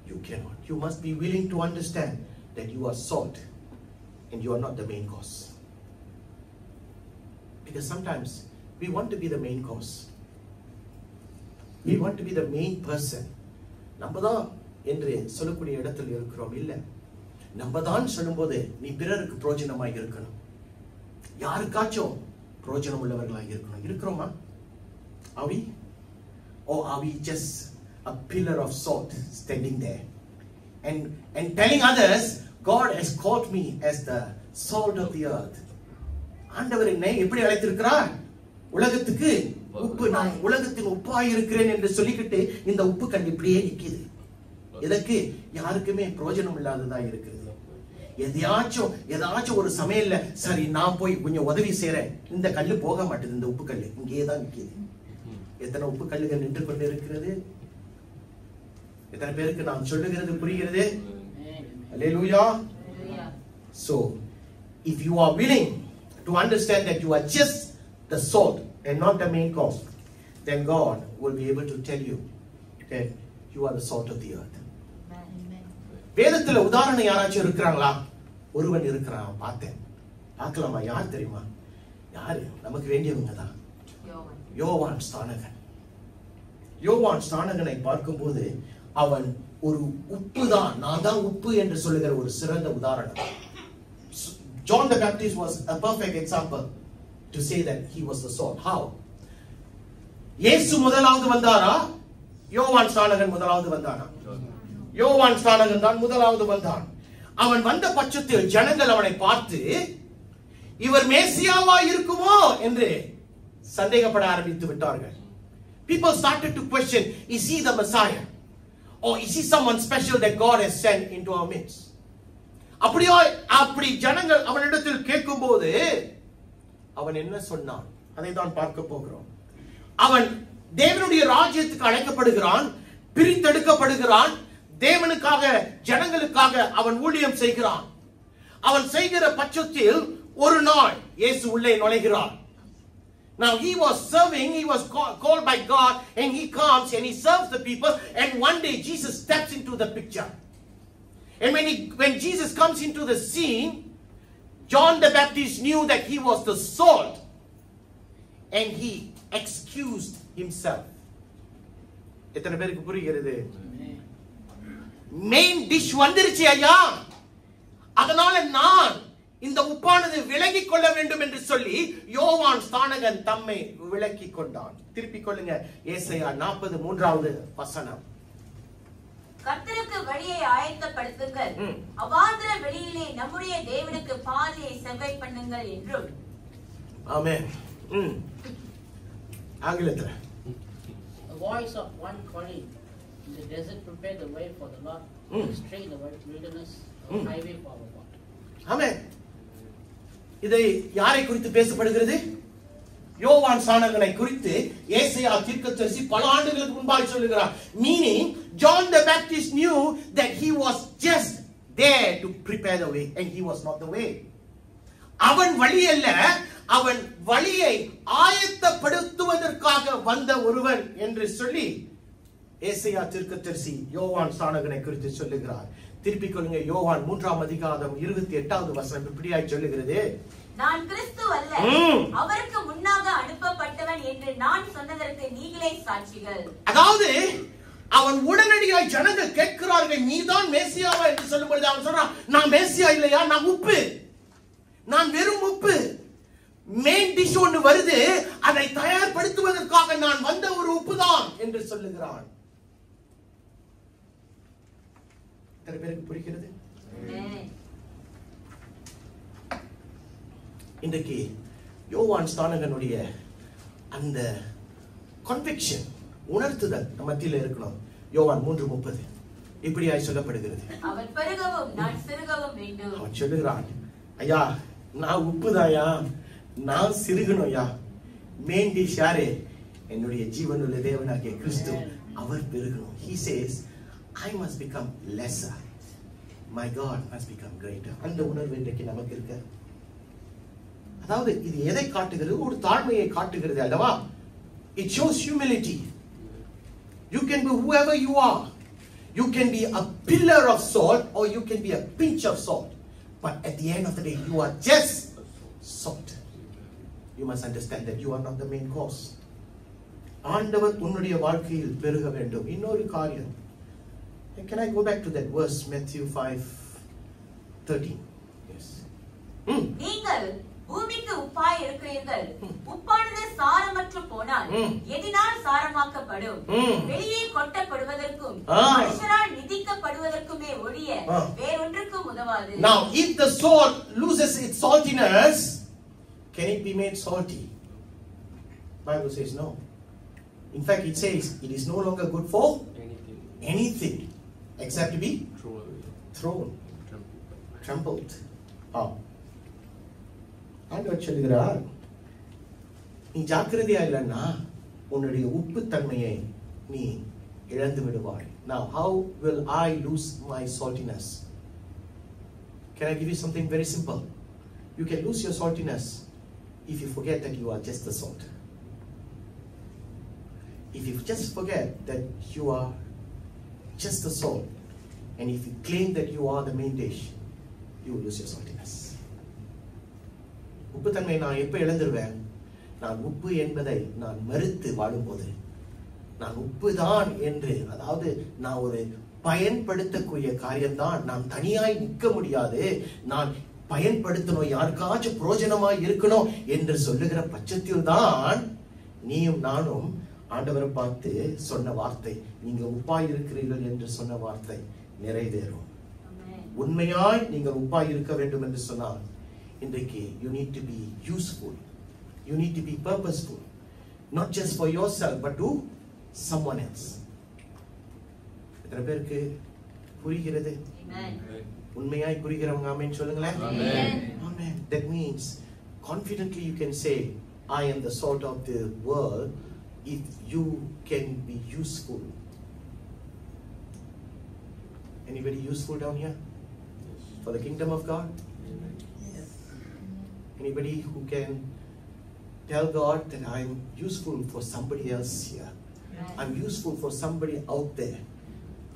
you cannot. You must be willing to understand that you are salt and you are not the main course. Because sometimes we want to be the main course. We want to be the main person. நம்ம தான் என்று சொல்லக்கூடிய இடத்தில் இருக்கிறோம். இல்லை, நம்ம தான் சொல்லும்போது நீ பிறருக்கு பிரயோஜனமாய் இருக்கணும், யாருக்காச்சும் பிரயோஜனம் உள்ளவர்களாக இருக்கணும். இருக்கிறோமா? Are we? Or are we just a pillar of salt standing there and telling others, God has called me as the salt of the earth. ஆண்டவர் என்னை எப்படி அழைத்திருக்கிறார்? உலகத்துக்கு உப்பு. நான் உலகத்தின் உப்பாய் இருக்கிறேன் என்று சொல்லிக்கிட்டு இந்த உப்பு கல் இப்படியே நிக்குது. எதற்கு? யாருக்குமே பிரயோஜனம் இல்லாததா இருக்கிறது. ஏதாச்சும் ஒரு சமையல்ல சரி நான் போய் கொஞ்சம் உதவி செய்றேன், இந்த கல்லு போக மாட்டேது, இந்த உப்பு கல்லு இங்கே தான் நிக்குது. எத்தனை உப்பு கல்லுகள் நின்று கொண்டு இருக்கிறது? எத்தனை பேருக்கு நான் சொல்லுகிறது புரிகிறது? Hallelujah. So if you are willing to understand that you are just the salt and not the main course, then God will be able to tell you that you are the salt of the earth. வேதத்துல உதாரணம் யாராச்சும் இருக்கிறாங்களா? ஒருவன் இருக்கிறான், பார்த்தேன். பார்க்கலாமா? யார் தெரியுமா? யாரு? நமக்கு வேண்டியவங்க தான். யோவான் ஸ்நானகன். யோவான் ஸ்நானகனை பார்க்கும்போது அவன் ஒரு உப்பு தான், நான் தான் உப்பு என்று சொல்லுகிற ஒரு சிறந்த உதாரணம். John the Baptist was a perfect example to say that he was the salt. How? இயேசு முதலாவது வந்தாரா, யோவான் ஸ்நானகன் முதலாவது வந்தானா? யோவான் ஸ்நானகன் தான் முதலாவது வந்தான். அவன் வந்த பட்சத்தில் ஜனங்கள் அவனை பார்த்து இவர் மேசியாவா இருக்குமோ என்று சந்தேகப்பட ஆரம்பித்து விட்டார்கள். People started to question, is he the Messiah? Or is he someone special that God has sent into our midst? அப்படி ஜனங்கள் அவனிடத்தில் கேட்கும்போது அவன் என்ன சொன்னான்? அதை தான் பார்க்க போகிறோம். அவன் தேவனுடைய ராஜ்யத்துக்கு அழைக்கப்படுகிறான், பிரித்தெடுக்கப்படுகிறான், தேவனுக்காக ஜனங்களுக்காக அவன் ஊழியம் செய்கிறான். அவன் செய்கிற பட்சத்தில் ஒரு நாள் இயேசு உள்ளே நுழைகிறார். Now he was serving, he was called by God, and he comes and he serves the people, and one day Jesus steps into the picture. And when Jesus comes into the scene, John the Baptist knew that he was the salt, and he excused himself. எத்தனை பேருக்கு புரிகிறது? Main dish வந்துருச்சு ஐயா, அதனால நான் இந்த உப்பானது விலகிக் கொள்ள வேண்டும் என்று சொல்லி யோவான் ஸ்நானகன் தம்மை விலக்கிக் கொண்டான். திருப்பிக் கொள்ளுங்க, ஏசாயா 43வது வசனம். கர்த்தருக்கு வழியை ஆயத்தப்படுத்துங்கள், அவாந்தர வெளியிலே நம்முடைய தேவனுக்கு பாதையை செவ்வை பண்ணுங்கள் என்றும். ஆமென். ஆங்கிலத்துல A voice of one calling in the desert, prepare the way for the Lord, straight the wilderness, a highway for our God. ஆமென். இதை யாரை குறித்து பேசப்படுகிறது? யோவான் ஸ்நானகனை குறித்து ஏசாயா தீர்க்கதரிசி பல ஆண்டுகளுக்கு முன்பாக சொல்லுகிறார். Meaning John the Baptist knew that he was just there to prepare the way, and he was not the way. அவன் வழி அல்ல, அவன் வழியை ஆயத்தப்படுத்துவதற்காக வந்த ஒருவன் என்று சொல்லி ஏசாயா தீர்க்கதரிசி யோவான் ஸ்நானகனை குறித்து சொல்லுகிறார். திருப்பிக் கொள்ளுங்க, யோவான் 3ஆம் அதிகாரம் 28வது வசனம் இப்படியாய் சொல்லுகிறது. நான் கிறிஸ்து அல்ல, அவருக்கு முன்னாக அனுப்பப்பட்டவன் என்று நான் சொன்னதற்கு நீங்களே சாட்சிகள். அதாவது அவன் உடனடியாய் ஜனங்கள் கேட்கிறார்கள், நீதான் மேசியாவா என்று சொல்லும்போது அவன் சொல்றான், நான் மேசியா இல்லையா, நான் உப்பு, நான் வெறும் உப்பு. மெயின் டிஷ் ஒன்று வருது, அதை தயார்படுத்துவதற்காக நான் வந்த ஒரு உப்பு தான் என்று சொல்லுகிறான். எத்தனை பேருக்கு புரிகிறது? இன்றைக்கு யோவான் ஸ்நானகனுடைய அந்த கன்விக்ஷன், உணர்த்துதல் நம்ம மத்தியில இருக்கணும். யோவான் 3:30 இப்படியாய் சொல்லப்படுகிறது. அவன் பெருகவும் நான் சிறுகவும் வேண்டும். அவன் சொல்லுகிறான், ஐயா நான் உப்புதாயா, நான் சிறுகணும்யா. மெயின் டிஷ் யாரு? என்னுடைய ஜீவனுள்ள தேவனாகிய கிறிஸ்து, அவர் பெருகணும். He says, I must become lesser, my God must become greater. அந்த உணர்வு இன்றைக்கு நமக்கு இருக்கு. அதாவது இது எதை காட்டுகிறது? ஒரு தாழ்மையை காட்டுகிறது அல்லவா? It shows humility. You can be whoever you are. You can be a pillar of salt or you can be a pinch of salt. But at the end of the day, you are just salt. You must understand that you are not the main course. ஆண்டவர் உன்னுடைய வாழ்க்கையில் பெருக வேண்டும். இன்னொரு காரியம், can I go back to that verse, Matthew 5:13? Yes. நீங்கள் பூமிக்கு உப்பாய் இருக்கிறீர்கள். உப்பானது சாரமற்று போனால் எதினால் சாரமாக்கப்படும்? வெளியே கொட்டப்படுவதற்கும் மனுஷரால் மிதிக்கப்படுவதற்குமே ஒழிய வேறொன்றுக்கும் உதவாது. Now, if the salt loses its saltiness, can it be made salty? Bible says no. In fact, it says it is no longer good for anything except to be thrown, trampled. ஆண்டவர் சொல்லுகிறார், நீ ஜாக்கிரதையா இல்லைன்னா உன்னுடைய உப்பு தன்மையை நீ இழந்து விடுவாய். Now, how will I lose my saltiness? Can I give you something very simple? You can lose your saltiness if you forget that you are just the salt. If you just forget that you are just the salt, and if you claim that you are the main dish, you will lose your saltiness. உப்புத்தன்மை நான் எப்ப இழந்துருவேன்? நான் உப்பு என்பதை நான் மறுத்து வாழும்போது, நான் உப்பு தான் என்று, அதாவது நான் ஒரு பயன்படுத்தக்கூடிய காரியம்தான், நான் தனியாய் நிற்க முடியாது, நான் பயன்படுத்தணும், யாருக்காச்சும் பிரயோஜனமாய் இருக்கணும் என்று சொல்லுகிற பட்சத்தில் தான் நீயும் நானும் ஆண்டவரை பார்த்து சொன்ன வார்த்தை, நீங்க உப்பாய் இருக்கிறீர்கள் என்று சொன்ன வார்த்தை நிறைவேறும். உண்மையாய் நீங்கள் உப்பாய் இருக்க வேண்டும் என்று சொன்னால் இன்றைக்கு you need to be useful, you need to be purposeful, not just for yourself but to someone else. எத்தனை பேருக்கு புரிகிறது? உண்மையாய் புரிகிறவங்க ஆமென் சொல்லுங்களேன். Amen. That means confidently you can say, I am the salt of the world if you can be useful. Anybody useful down here for the kingdom of God? Anybody who can tell God that I'm useful for somebody else here, I'm useful for somebody out there.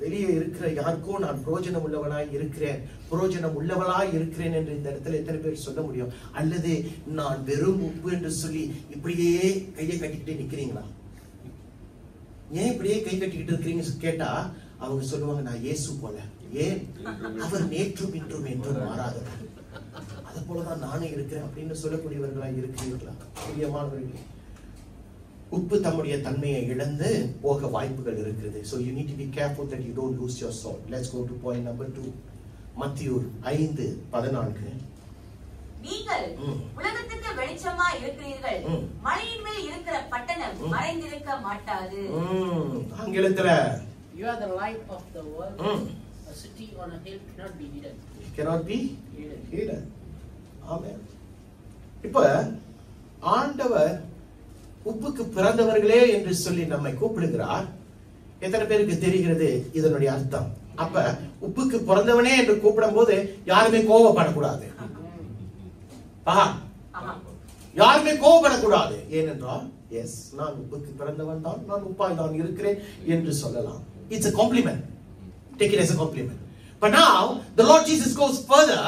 வெளியே இருக்கிற யாருக்கோ நான் பிரயோஜனம் உள்ளவனாய் இருக்கிறேன், பிரயோஜனம் உள்ளவளாய் இருக்கிறேன் என்று இந்த இடத்துல எத்தனை பேர் சொல்ல முடியும்? அல்லது நான் வெறும் உப்பு என்று சொல்லி இப்படியே கையை கட்டிக்கிட்டே நிக்கிறீங்களா? ஏன் இப்படியே கை கட்டிக்கிட்டு இருக்கிறீங்க கேட்டா அவங்க சொல்லுவாங்க, நான் இயேசு போல. ஏன்? அவர் நேற்றும் இன்றும் என்றும் மாறாதவர், அது போலதான் நானே இருக்கிறேன் அப்படின்னு சொல்லக்கூடியவர்களாய் இருக்கிறீர்களா? பிரியமானவர்களே, உப்பு தம்முடைய தன்மையை இழந்து போக வாய்ப்புகள் இருக்கிறது. So you need to be careful that you don't lose your salt. Let's go to point number 2. மத்தேயு 5:14. நீங்கள் உலகத்துக்கு வெளிச்சமாய் இருக்கிறீர்கள், மலையின் மேல் இருக்கிற பட்டணம் மறைந்திருக்க மாட்டாது. ஆங்கிலத்துல You are the light of the world. A city on a hill cannot be hidden. It cannot be hidden. Amen. இப்ப ஆண்டவர் உப்புக்கு பிறந்தவர்களே என்று சொல்லி நம்மை கூப்பிடுகிறார். எத்தனை பேருக்கு தெரிகிறது இதனுடைய அர்த்தம்? அப்ப உப்புக்கு பிறந்தவனே என்று கூப்பிடும் போது யாருமே கோபப்படக்கூடாது. யாருமே கோபப்படக்கூடாது. ஏனென்றால் எஸ், நான் உப்புக்கு பிறந்தவன் தான், நான் உப்பாய் தான் இருக்கிறேன் என்று சொல்லலாம். It's a compliment. Take it as a compliment. But now the Lord Jesus goes further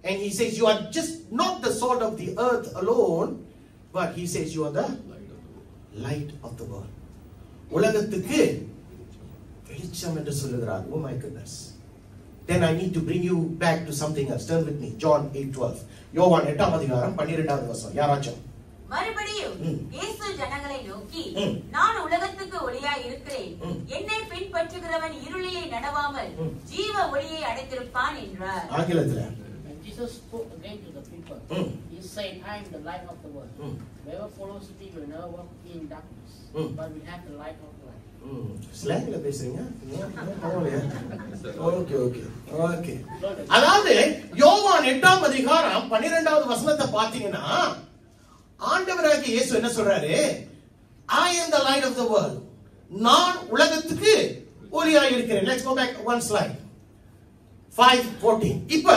and he says you are just not the salt of the earth alone, but he says you are the light of the world. உலகத்துக்கு வெளிச்சம் என்று சொல்லுகிறார். Oh my goodness. Then I need to bring you back to something else. Turn with me. John 8:12. யோவான் 8:12. யாராச்சும் மறுபடியும் இயேசு ஜனங்களை நோக்கி, நான் உலகத்துக்கு ஒளியாய் இருக்கிறேன், என்னை பின்பற்றுகிறவன் இருளிலே நடவாமல் ஜீவ ஒளியை அடைந்திருப்பான் என்றார். ஆங்கிலத்துல Jesus spoke again to the people. He said, I am the light of the world. Whoever follows me will never walk in darkness, but will have the light of life. ஸ்லாங்ல பேசுறீங்க? Okay okay okay. அதாவது யோவான் 8:12 பாத்தீங்கன்னா ஆண்டவராகிய இயேசு என்ன சொல்றாரு? I am the light of the world. நான் உலகத்துக்கு ஒளியாய் இருக்கிறேன். Let's go back one slide. 5:14. இப்ப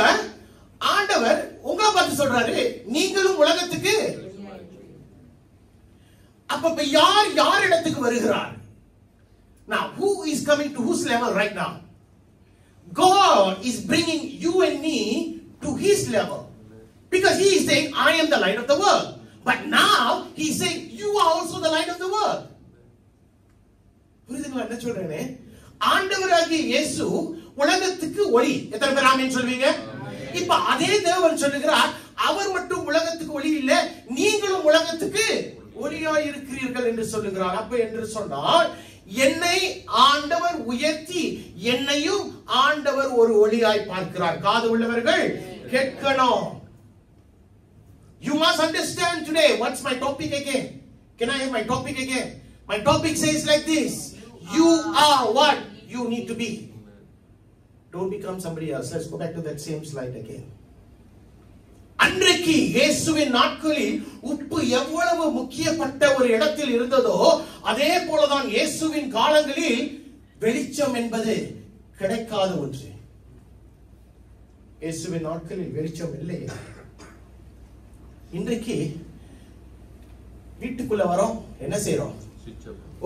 ஆண்டவர் உங்களை பார்த்து சொல்றாரு, நீங்களும் உலகத்துக்கு. அப்ப யார் இடத்துக்கு வருகிறார்? Now who is coming to whose level right now? God is bringing you and me to his level, because he is saying I am the light of the world, but now he is saying you are also the light of the world. புரியுதுங்களா என்ன சொல்றேனே? ஆண்டவராகிய இயேசு உலகத்துக்கு ஒளி. எத்தனை பேர் ஆமென் சொல்வீங்க? இப்ப அதே தேவன் சொல்லுகிறார், அவர் மட்டும் உலகத்துக்கு ஒளி இல்ல, நீங்களும் உலகத்துக்கு ஒளியாய் இருக்கிறீர்கள் என்று சொல்லுகிறார். அப்ப என்று சொன்னால் என்னை ஆண்டவர் உயர்த்தி என்னையும் ஆண்டவர் ஒரு ஒளியாய் பார்க்கிறார். காது உள்ளவர்கள் கேட்கணும். You must understand today. What's my topic again? Can I have my topic again? My topic says like this: you are what you need to be. Don't become somebody else. Let's go back to that same slide again. அன்றைக்கு இயேசுவின் நாட்களில் உப்பு எவ்வளவு முக்கியப்பட்ட ஒரு இடத்தில் இருந்ததோ அதே போலதான் இயேசுவின் காலங்களில் வெளிச்சம் என்பது கிடைக்காத ஒன்று. இயேசுவின் நாட்களில் வெளிச்சம் இல்லை. இன்றைக்கு வீட்டுக்குள்ள வரோம், என்ன செய்யறோம்?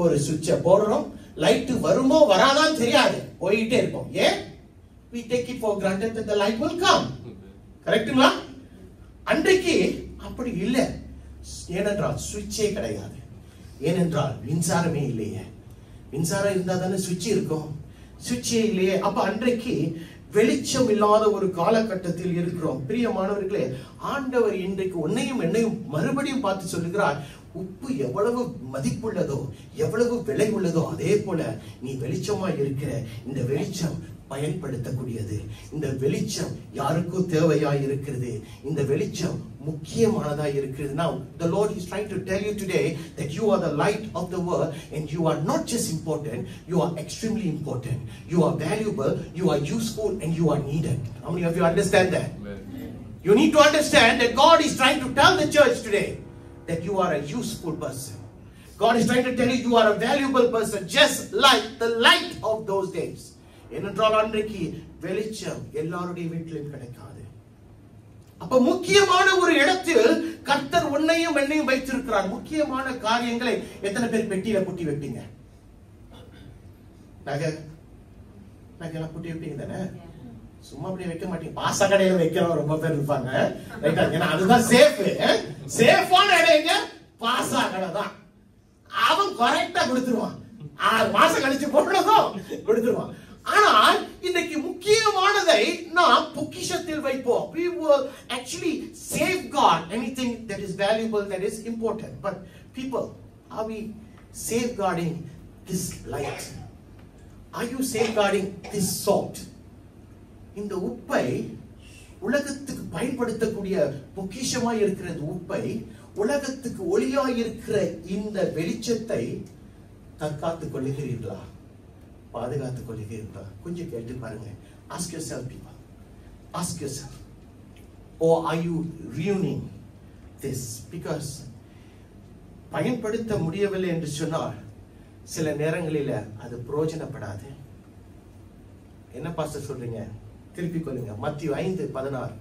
ஒரு சுவிட்ச போடுறோம், லைட் வருமோ வராதான் தெரியாது, போயிட்டே இருப்போம். ஏன்? we take it for granted that the light will come. கரெக்ட்டுங்களா? அன்றைக்கு அப்படி இல்ல. ஏனென்றால் சுவிட்சே கிடையாது. ஏனென்றால் மின்சாரமே இல்லையே. மின்சாரம் இருந்தா தானே சுவிட்ச் இருக்கும். சுவிட்சே இல்லையே. அப்ப அன்றைக்கு வெளிச்சம் இல்லாத ஒரு காலகட்டத்தில் இருக்கிறோம். பிரியமானவர்களே, ஆண்டவர் இன்றைக்கு உன்னையும் என்னையும் மறுபடியும் பார்த்து சொல்லுகிறார், உப்பு எவ்வளவு மதிப்புள்ளதோ, எவ்வளவு விலை உள்ளதோ, அதே போல நீ வெளிச்சமா இருக்கிற. இந்த வெளிச்சம் பயன்படுத்தக்கூடியது. இந்த வெளிச்சம் யாருக்கும் தேவையாய் இருக்கிறது. இந்த வெளிச்சம் முக்கியமானதா இருக்கிறது. Now the Lord is trying to tell you today that you are the light of the world, and you are not just important, you are extremely important. You are valuable, you are useful, and you are needed. How many of you understand that? You need to understand that God is trying to tell the church today that you are a useful person. God is trying to tell you you are a valuable person, just like the light of those days. ஏனென்றால் அன்றைக்கு வெளிச்சம் எல்லாருடைய வீட்டிலும் கிடைக்காது. அப்ப முக்கியமான ஒரு இடத்தில் கர்த்தர் உன்னையும் என்னையும் வைத்திருக்கிறார். முக்கியமான காரியங்களை எத்தனை பேர் பெட்டியில பூட்டி வைப்பீங்க? நகைலாம் பூட்டி வைப்பீங்க தானே? சும்மா அப்படியே வைக்க மாட்டீங்க. பாசக்கடையில வைக்கிறவங்க ரொம்ப பேர் இருப்பாங்க. ஏன்னா அதுதான் சேஃப். சேஃபான இடம் பாசக்கடை தான். அவன் கரெக்டா கொடுத்துருவான். 6 மாசம் கழிச்சு போடுறதும் கொடுத்துருவான். ஆனால் இன்னைக்கு முக்கியமானதை நாம் பொக்கிஷத்தில் வைப்போம். We will actually safeguard anything that is valuable, that is important. But people, are we safeguarding this light? Are you safeguarding this salt? இந்த உப்பை, உலகத்துக்கு பயன்படுத்தக்கூடிய பொக்கிஷமாய் இருக்கிற உப்பை, உலகத்துக்கு ஒளியாய் இருக்கிற இந்த வெளிச்சத்தை தற்காத்துக் கொள்ளுகிறீர்களா? பாதுகாத்துக் கொள்ளுகிறீர்களா? கொஞ்சம் கேட்டு பாருங்க. Ask yourself, people. Ask yourself. Or are you ruining this? Because பயன்படுத்த முடியவில்லை என்று சொன்னால் சில நேரங்களில அது பிரயோஜனப்படாது. என்ன பாஸ்டர் சொல்றீங்க? திருப்பி கொள்ளுங்க. மத்தேயு 5:16.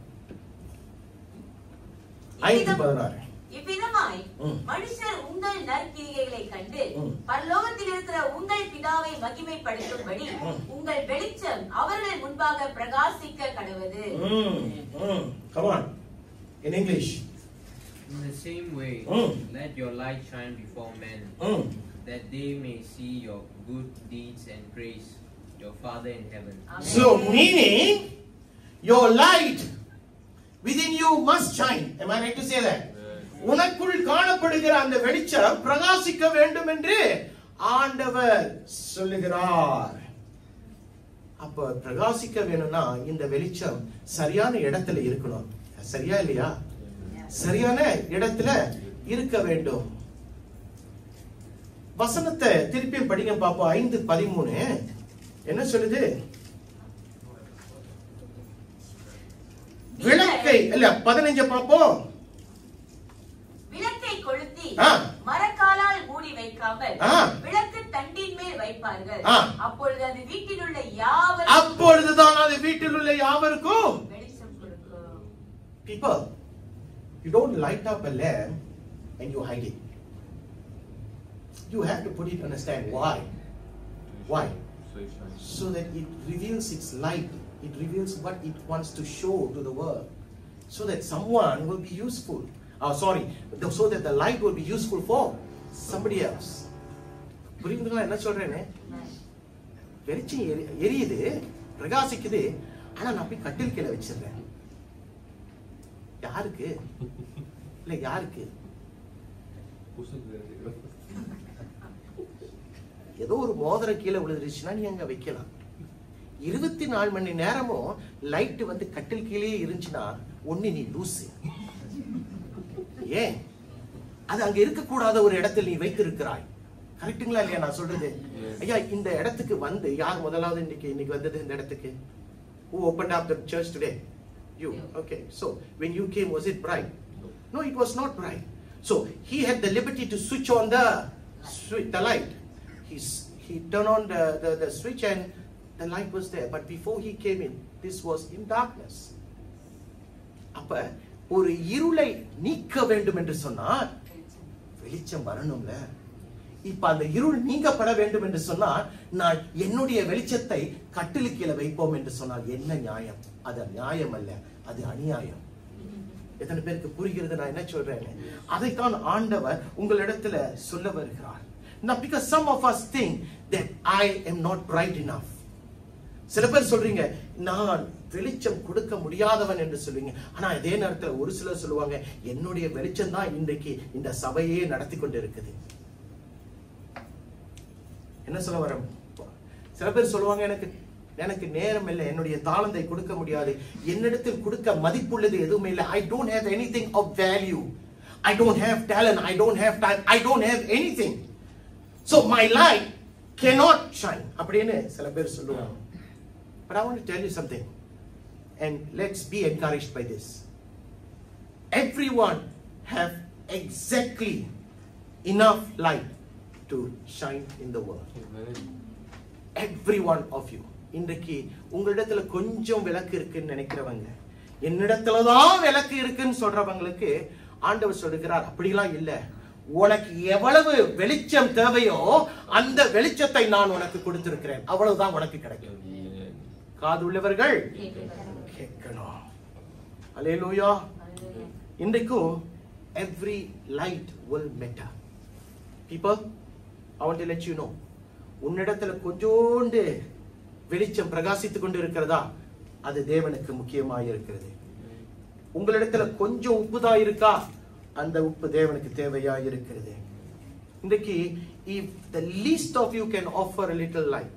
5:16. இவ்விதமாய் மனுஷர் உங்கள் நற்கிரியைகளை கண்டு பரலோகத்தில் இருக்கிற உங்கள் பிதாவை மகிமைப்படுத்தும்படி உங்கள் வெளிச்சம் அவர்கள் முன்பாக பிரகாசிக்க கடவது. Come on. In English. In the same way, let your light shine before men, that they may see your good deeds and praise your Father in heaven. So, meaning, your light within you must shine. Am I right to say that? உனக்குள் காணப்படுகிற அந்த வெளிச்சம் பிரகாசிக்க வேண்டும் என்று ஆண்டவர் சொல்லுகிறார். அப்ப பிரகாசிக்க வேணும்னா இந்த வெளிச்சம் சரியான இடத்துல இருக்கணும். சரியா இல்லையா? சரியான இடத்துல இருக்க வேண்டும். வசனத்தை திருப்பி படிங்க பாப்போம். 5:13 என்ன சொல்லுது? விளக்கை இல்ல 15 பாப்போம். விளக்கை கொளுத்தி மரக்காலால் மூடி வைக்காமல் விளக்கு தண்டின் மேல் வைப்பார்கள். அப்பொழுதுதான் அது வீட்டில் உள்ள யாவருக்கும் வெளிச்சம் கொடுக்கும். People, you don't light up a lamp and you hide it. You have to put it, understand why? Why? So that it reveals its light. It reveals what it wants to show to the world. So that someone will be useful. So that the light will be useful for somebody else. புரியுதுங்களா என்ன சொல்றேன்னு? வெளிச்சம் எரியுது, பிரகாசிக்குது, ஆனா நான் போய் கட்டில் கீழே வச்சிருக்கேன். யாருக்கு? இல்ல யாருக்கு? ஏதோ ஒரு மோதிரம் கீழே விழுந்துருச்சுன்னா நீ அங்க வைக்கலாம். 24 மணி நேரமும் லைட் வந்து கட்டில் கீழே இருந்துச்சுன்னா ஒண்ணு நீ லூசு. ஏன்? அது அங்க இருக்கக்கூடாத ஒரு இடத்தில் நீ வைத்திருக்கிறாய். கரெக்ட்டுங்களா இல்லையா நான் சொல்றது? ஐயா, இந்த இடத்துக்கு வந்து யார் முதலாவது இன்னைக்கு வந்தது இந்த இடத்துக்கு? Who opened up the church today? You. Okay. So when you came, was it bright? No, it was not bright. So he had the liberty to switch on the light. He turned on the switch and the light was there. But before he came in, this was in darkness. அப்ப ஒரு இருளை நீக்க வேண்டும் என்று சொன்னால் வெளிச்சம் வரணும்ல. இப்ப அந்த இருள் நீங்கப்பட வேண்டும் என்று சொன்னால் நான் என்னுடைய வெளிச்சத்தை கட்டிலுக்கு கீழே வைப்போம் என்று சொன்னால் என்ன நியாயம்? அது நியாயம் அல்ல, அது அநியாயம். எத்தனை பேருக்கு புரிகிறது நான் என்ன சொல்றேன்? அதைத்தான் ஆண்டவர் உங்களிடத்துல சொல்ல வருகிறார். Now because some of us think that I am not bright enough. சில பேர் சொல்றீங்க நான் வெளிச்சம் கொடுக்க முடியாதவன் என்று சொல்லுவீங்க. ஆனா அதே நேரத்தில் ஒரு சிலர் சொல்லுவாங்க என்னுடைய வெளிச்சம் தான் இன்றைக்கு இந்த சபையே நடத்தி கொண்டு இருக்குது. என்ன சொல்ல வர? சில பேர் சொல்லுவாங்க எனக்கு நேரம் இல்லை, என்னுடைய தாளந்தை கொடுக்க முடியாது, என்னிடத்தில் கொடுக்க மதிப்புள்ளது எதுவுமே இல்லை. I don't have anything of value. I don't have talent. I don't have time. I don't have anything. So my light cannot shine. அப்படின்னு சில பேர் சொல்லுவாங்க. But I want to tell you something, and let's be encouraged by this. Everyone have exactly enough light to shine in the world. Every one of you. இன்றைக்கு உங்களிடத்துல கொஞ்சம் விளக்கு இருக்குன்னு நினைக்கிறவங்க, என்னிடத்துலதான் விளக்கு இருக்குன்னு சொல்றவங்களுக்கு ஆண்டவர் சொல்லுகிறார் அப்படிலாம் இல்ல. உனக்கு எவ்வளவு வெளிச்சம் தேவையோ அந்த வெளிச்சத்தை நான் உனக்கு கொடுத்திருக்கிறேன், அவ்வளவுதான் உனக்கு கிடைக்கும். காது உள்ளவர்கள் கேட்கணும். அல்லேலூயா. இன்றைக்கும் every light will matter. People, I want to let you know, உன்னிடத்துல கொஞ்சோண்டு வெளிச்சம் பிரகாசித்துக் கொண்டு இருக்கிறதா, அது தேவனுக்கு முக்கியமாக இருக்கிறது. உங்களிடத்துல கொஞ்சம் உப்புதான் இருக்கா, அந்த உப்பு தேவனுக்கு தேவையா இருக்கிறது. இன்றைக்கு if the least of you can offer a little light,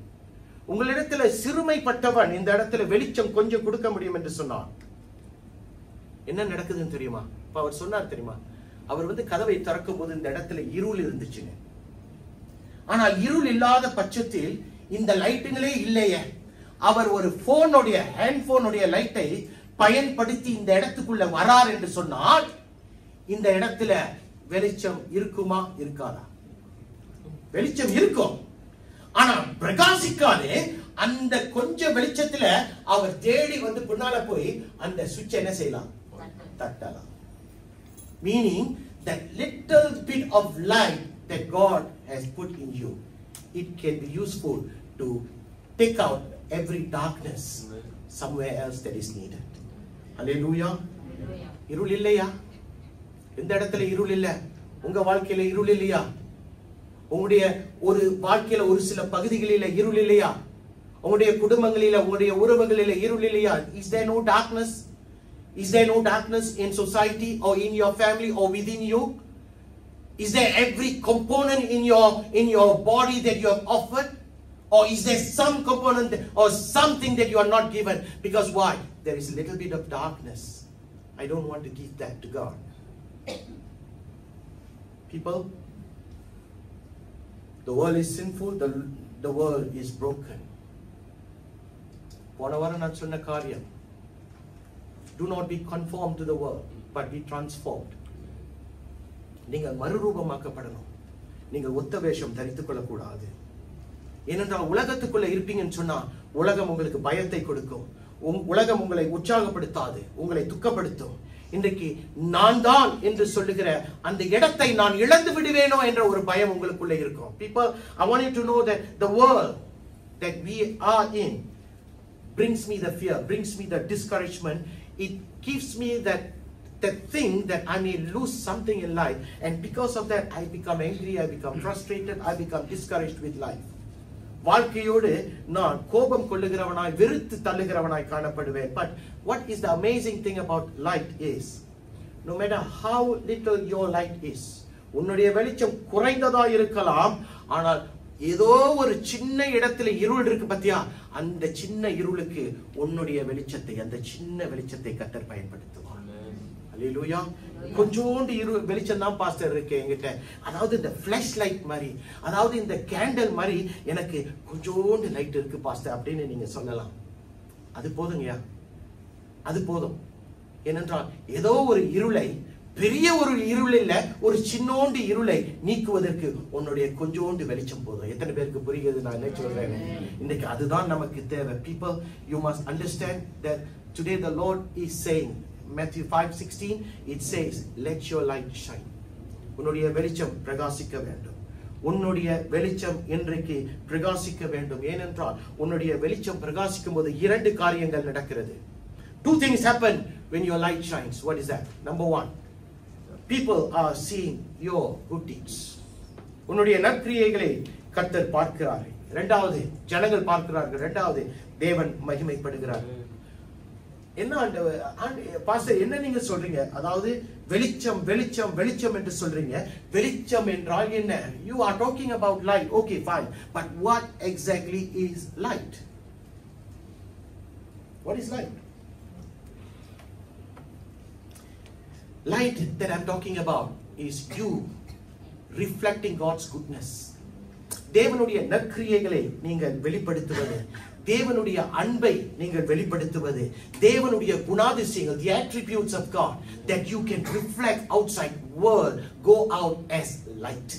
உங்களிடத்துல சிறுமைப்பட்டவன் இந்த இடத்துல வெளிச்சம் கொஞ்சம் கொடுக்க முடியும் என்று சொன்னார், என்ன நடக்குதுன்னு தெரியுமா? இப்ப அவர் சொன்னார் தெரியுமா, அவர் கதவை திறக்கும் போது இந்த இடத்துல இருள் இருந்துச்சுங்க. ஆனால் இருள் இல்லாத பட்சத்தில் இந்த லைட்டுங்களே இல்லையே. அவர் ஒரு ஹேண்ட் போனுடைய லைட்டை பயன்படுத்தி இந்த இடத்துக்குள்ள வரார் என்று சொன்னால் இந்த இடத்துல வெளிச்சம் இருக்குமா இருக்காதா? வெளிச்சம் இருக்கும், ஆனா பிரகாசிக்காது. அந்த கொஞ்சம் வெளிச்சத்துல அவர் தேடி பின்னால போய் அந்த சுவிட்ச் என்ன செய்யலாம்? தட்டலாம். Meaning that little bit of light that God has put in you, it can be useful to take out every darkness somewhere else that is needed. Hallelujah. இருள் இல்லையா? எந்த இடத்துல இருள் இல்ல? உங்க வாழ்க்கையில இருள் இல்லையா? உங்களுடைய ஒரு வாழ்க்கையில ஒரு சில பகுதிகளில இருள் இல்லையா? உங்களுடைய குடும்பங்களில, உங்களுடைய உறவுகளில இருள் இல்லையா? Is there no darkness? Is there no darkness in society or in your family or within you? Is there every component in your body that you have offered? Or is there some component or something that you are not given? Because why? There is a little bit of darkness. I don't want to give that to God. People, the world is sinful, the world is broken. போன வாரம் நான் சொன்ன காரியம், do not be conformed to the world, but be transformed. நீங்கள் மறுரூபமாக்கப்படணும். நீங்கள் ஒத்த வேஷம் தரித்துக் கொள்ளக்கூடாது. ஏனென்றால் உலகத்துக்குள்ள இருப்பீங்கன்னு சொன்னா உலகம் உங்களுக்கு பயத்தை கொடுக்கும், உலகம் உங்களை உற்சாகப்படுத்தாது, உங்களை துக்கப்படுத்தும். இன்றைக்கு நான் தான் என்று சொல்லுகிற அந்த இடத்தை நான் இழந்து விடுவேனோ என்ற ஒரு பயம் உங்களுக்குள்ள இருக்கும். People, I want you to know that the world that we are in brings me the fear, brings me the discouragement. It gives me that thing that I may lose something in life, and because of that I become angry, I become frustrated, I become discouraged with life. வாழ்க்கையோடு நான் கோபம் கொள்ளுகிறவனாய், வெறுத்து தள்ளுகிறவனாய் காணப்படுவேன். But what is the amazing thing about light is, no matter how little your light is, உன்னுடைய வெளிச்சம் குறைந்ததா இருக்கலாம், ஆனால் ஏதோ ஒரு சின்ன இடத்துல இருள் இருக்கு பத்தியா, அந்த சின்ன இருளுக்கு உன்னுடைய வெளிச்சத்தை, அந்த சின்ன வெளிச்சத்தை கர்த்தர் பயன்படுத்துவார். அல்லேலூயா. கொஞ்சோண்டு வெளிச்சம் தான் பாஸ்டர் இருக்கு என்கிட்ட, அதாவது இந்த ஃபிளாஷ் லைட் மாதிரி, அதாவது இந்த கேண்டல் மாதிரி எனக்கு கொஞ்சோண்டு லைட் இருக்கு பாஸ்டர் அப்படின்னு நீங்க சொல்லலாம். அது போதுங்கய்யா, அது போதும். ஏனென்றால் ஏதோ ஒரு இருளை, பெரிய ஒரு இருள் இல்ல, ஒரு சின்னோண்டு இருளை நீக்குவதற்கு உன்னுடைய கொஞ்சோண்டு வெளிச்சம் போதும். எத்தனை பேருக்கு புரிகிறது நான் என்ன சொல்றேன்? இன்னைக்கு அதுதான் நமக்கு தேவை. People, you must understand that today the Lord is saying, Matthew 5:16, it says, let your light shine. உன்னுடைய வெளிச்சம் பிரகாசிக்க வேண்டும். உன்னுடைய வெளிச்சம் இன்றைக்கு பிரகாசிக்க வேண்டும். ஏனென்றால் உன்னுடைய வெளிச்சம் பிரகாசிக்கும் போது இரண்டு காரியங்கள் நடக்கிறது. Two things happen when your light shines, what is that? Number one, people are seeing your good deeds. உன்னுடைய நற்கிரியைகளை கர்த்தர் பார்க்கிறார். இரண்டாவது, ஜனங்கள் பார்க்கிறார்கள். இரண்டாவது, தேவன் மகிமைப்படுகிறார். என்ன பாஸ்டர் என்ன நீங்க சொல்றீங்க? அதாவது வெளிச்சம் வெளிச்சம் வெளிச்சம் என்று சொல்றீங்க. வெளிச்சம் என்றால் என்ன? You are talking about light. Okay, fine. But what exactly is light? What is light? Light that I'm talking about is you reflecting God's goodness. தேவனுடைய நற்கிரியைகளை நீங்கள் வெளிப்படுத்துவது, தேவனுடைய அன்பை நீங்கள் வெளிப்படுத்துவது, தேவனுடைய குணாதிசயங்கள், the attributes of God that you can reflect outside world, go out as light.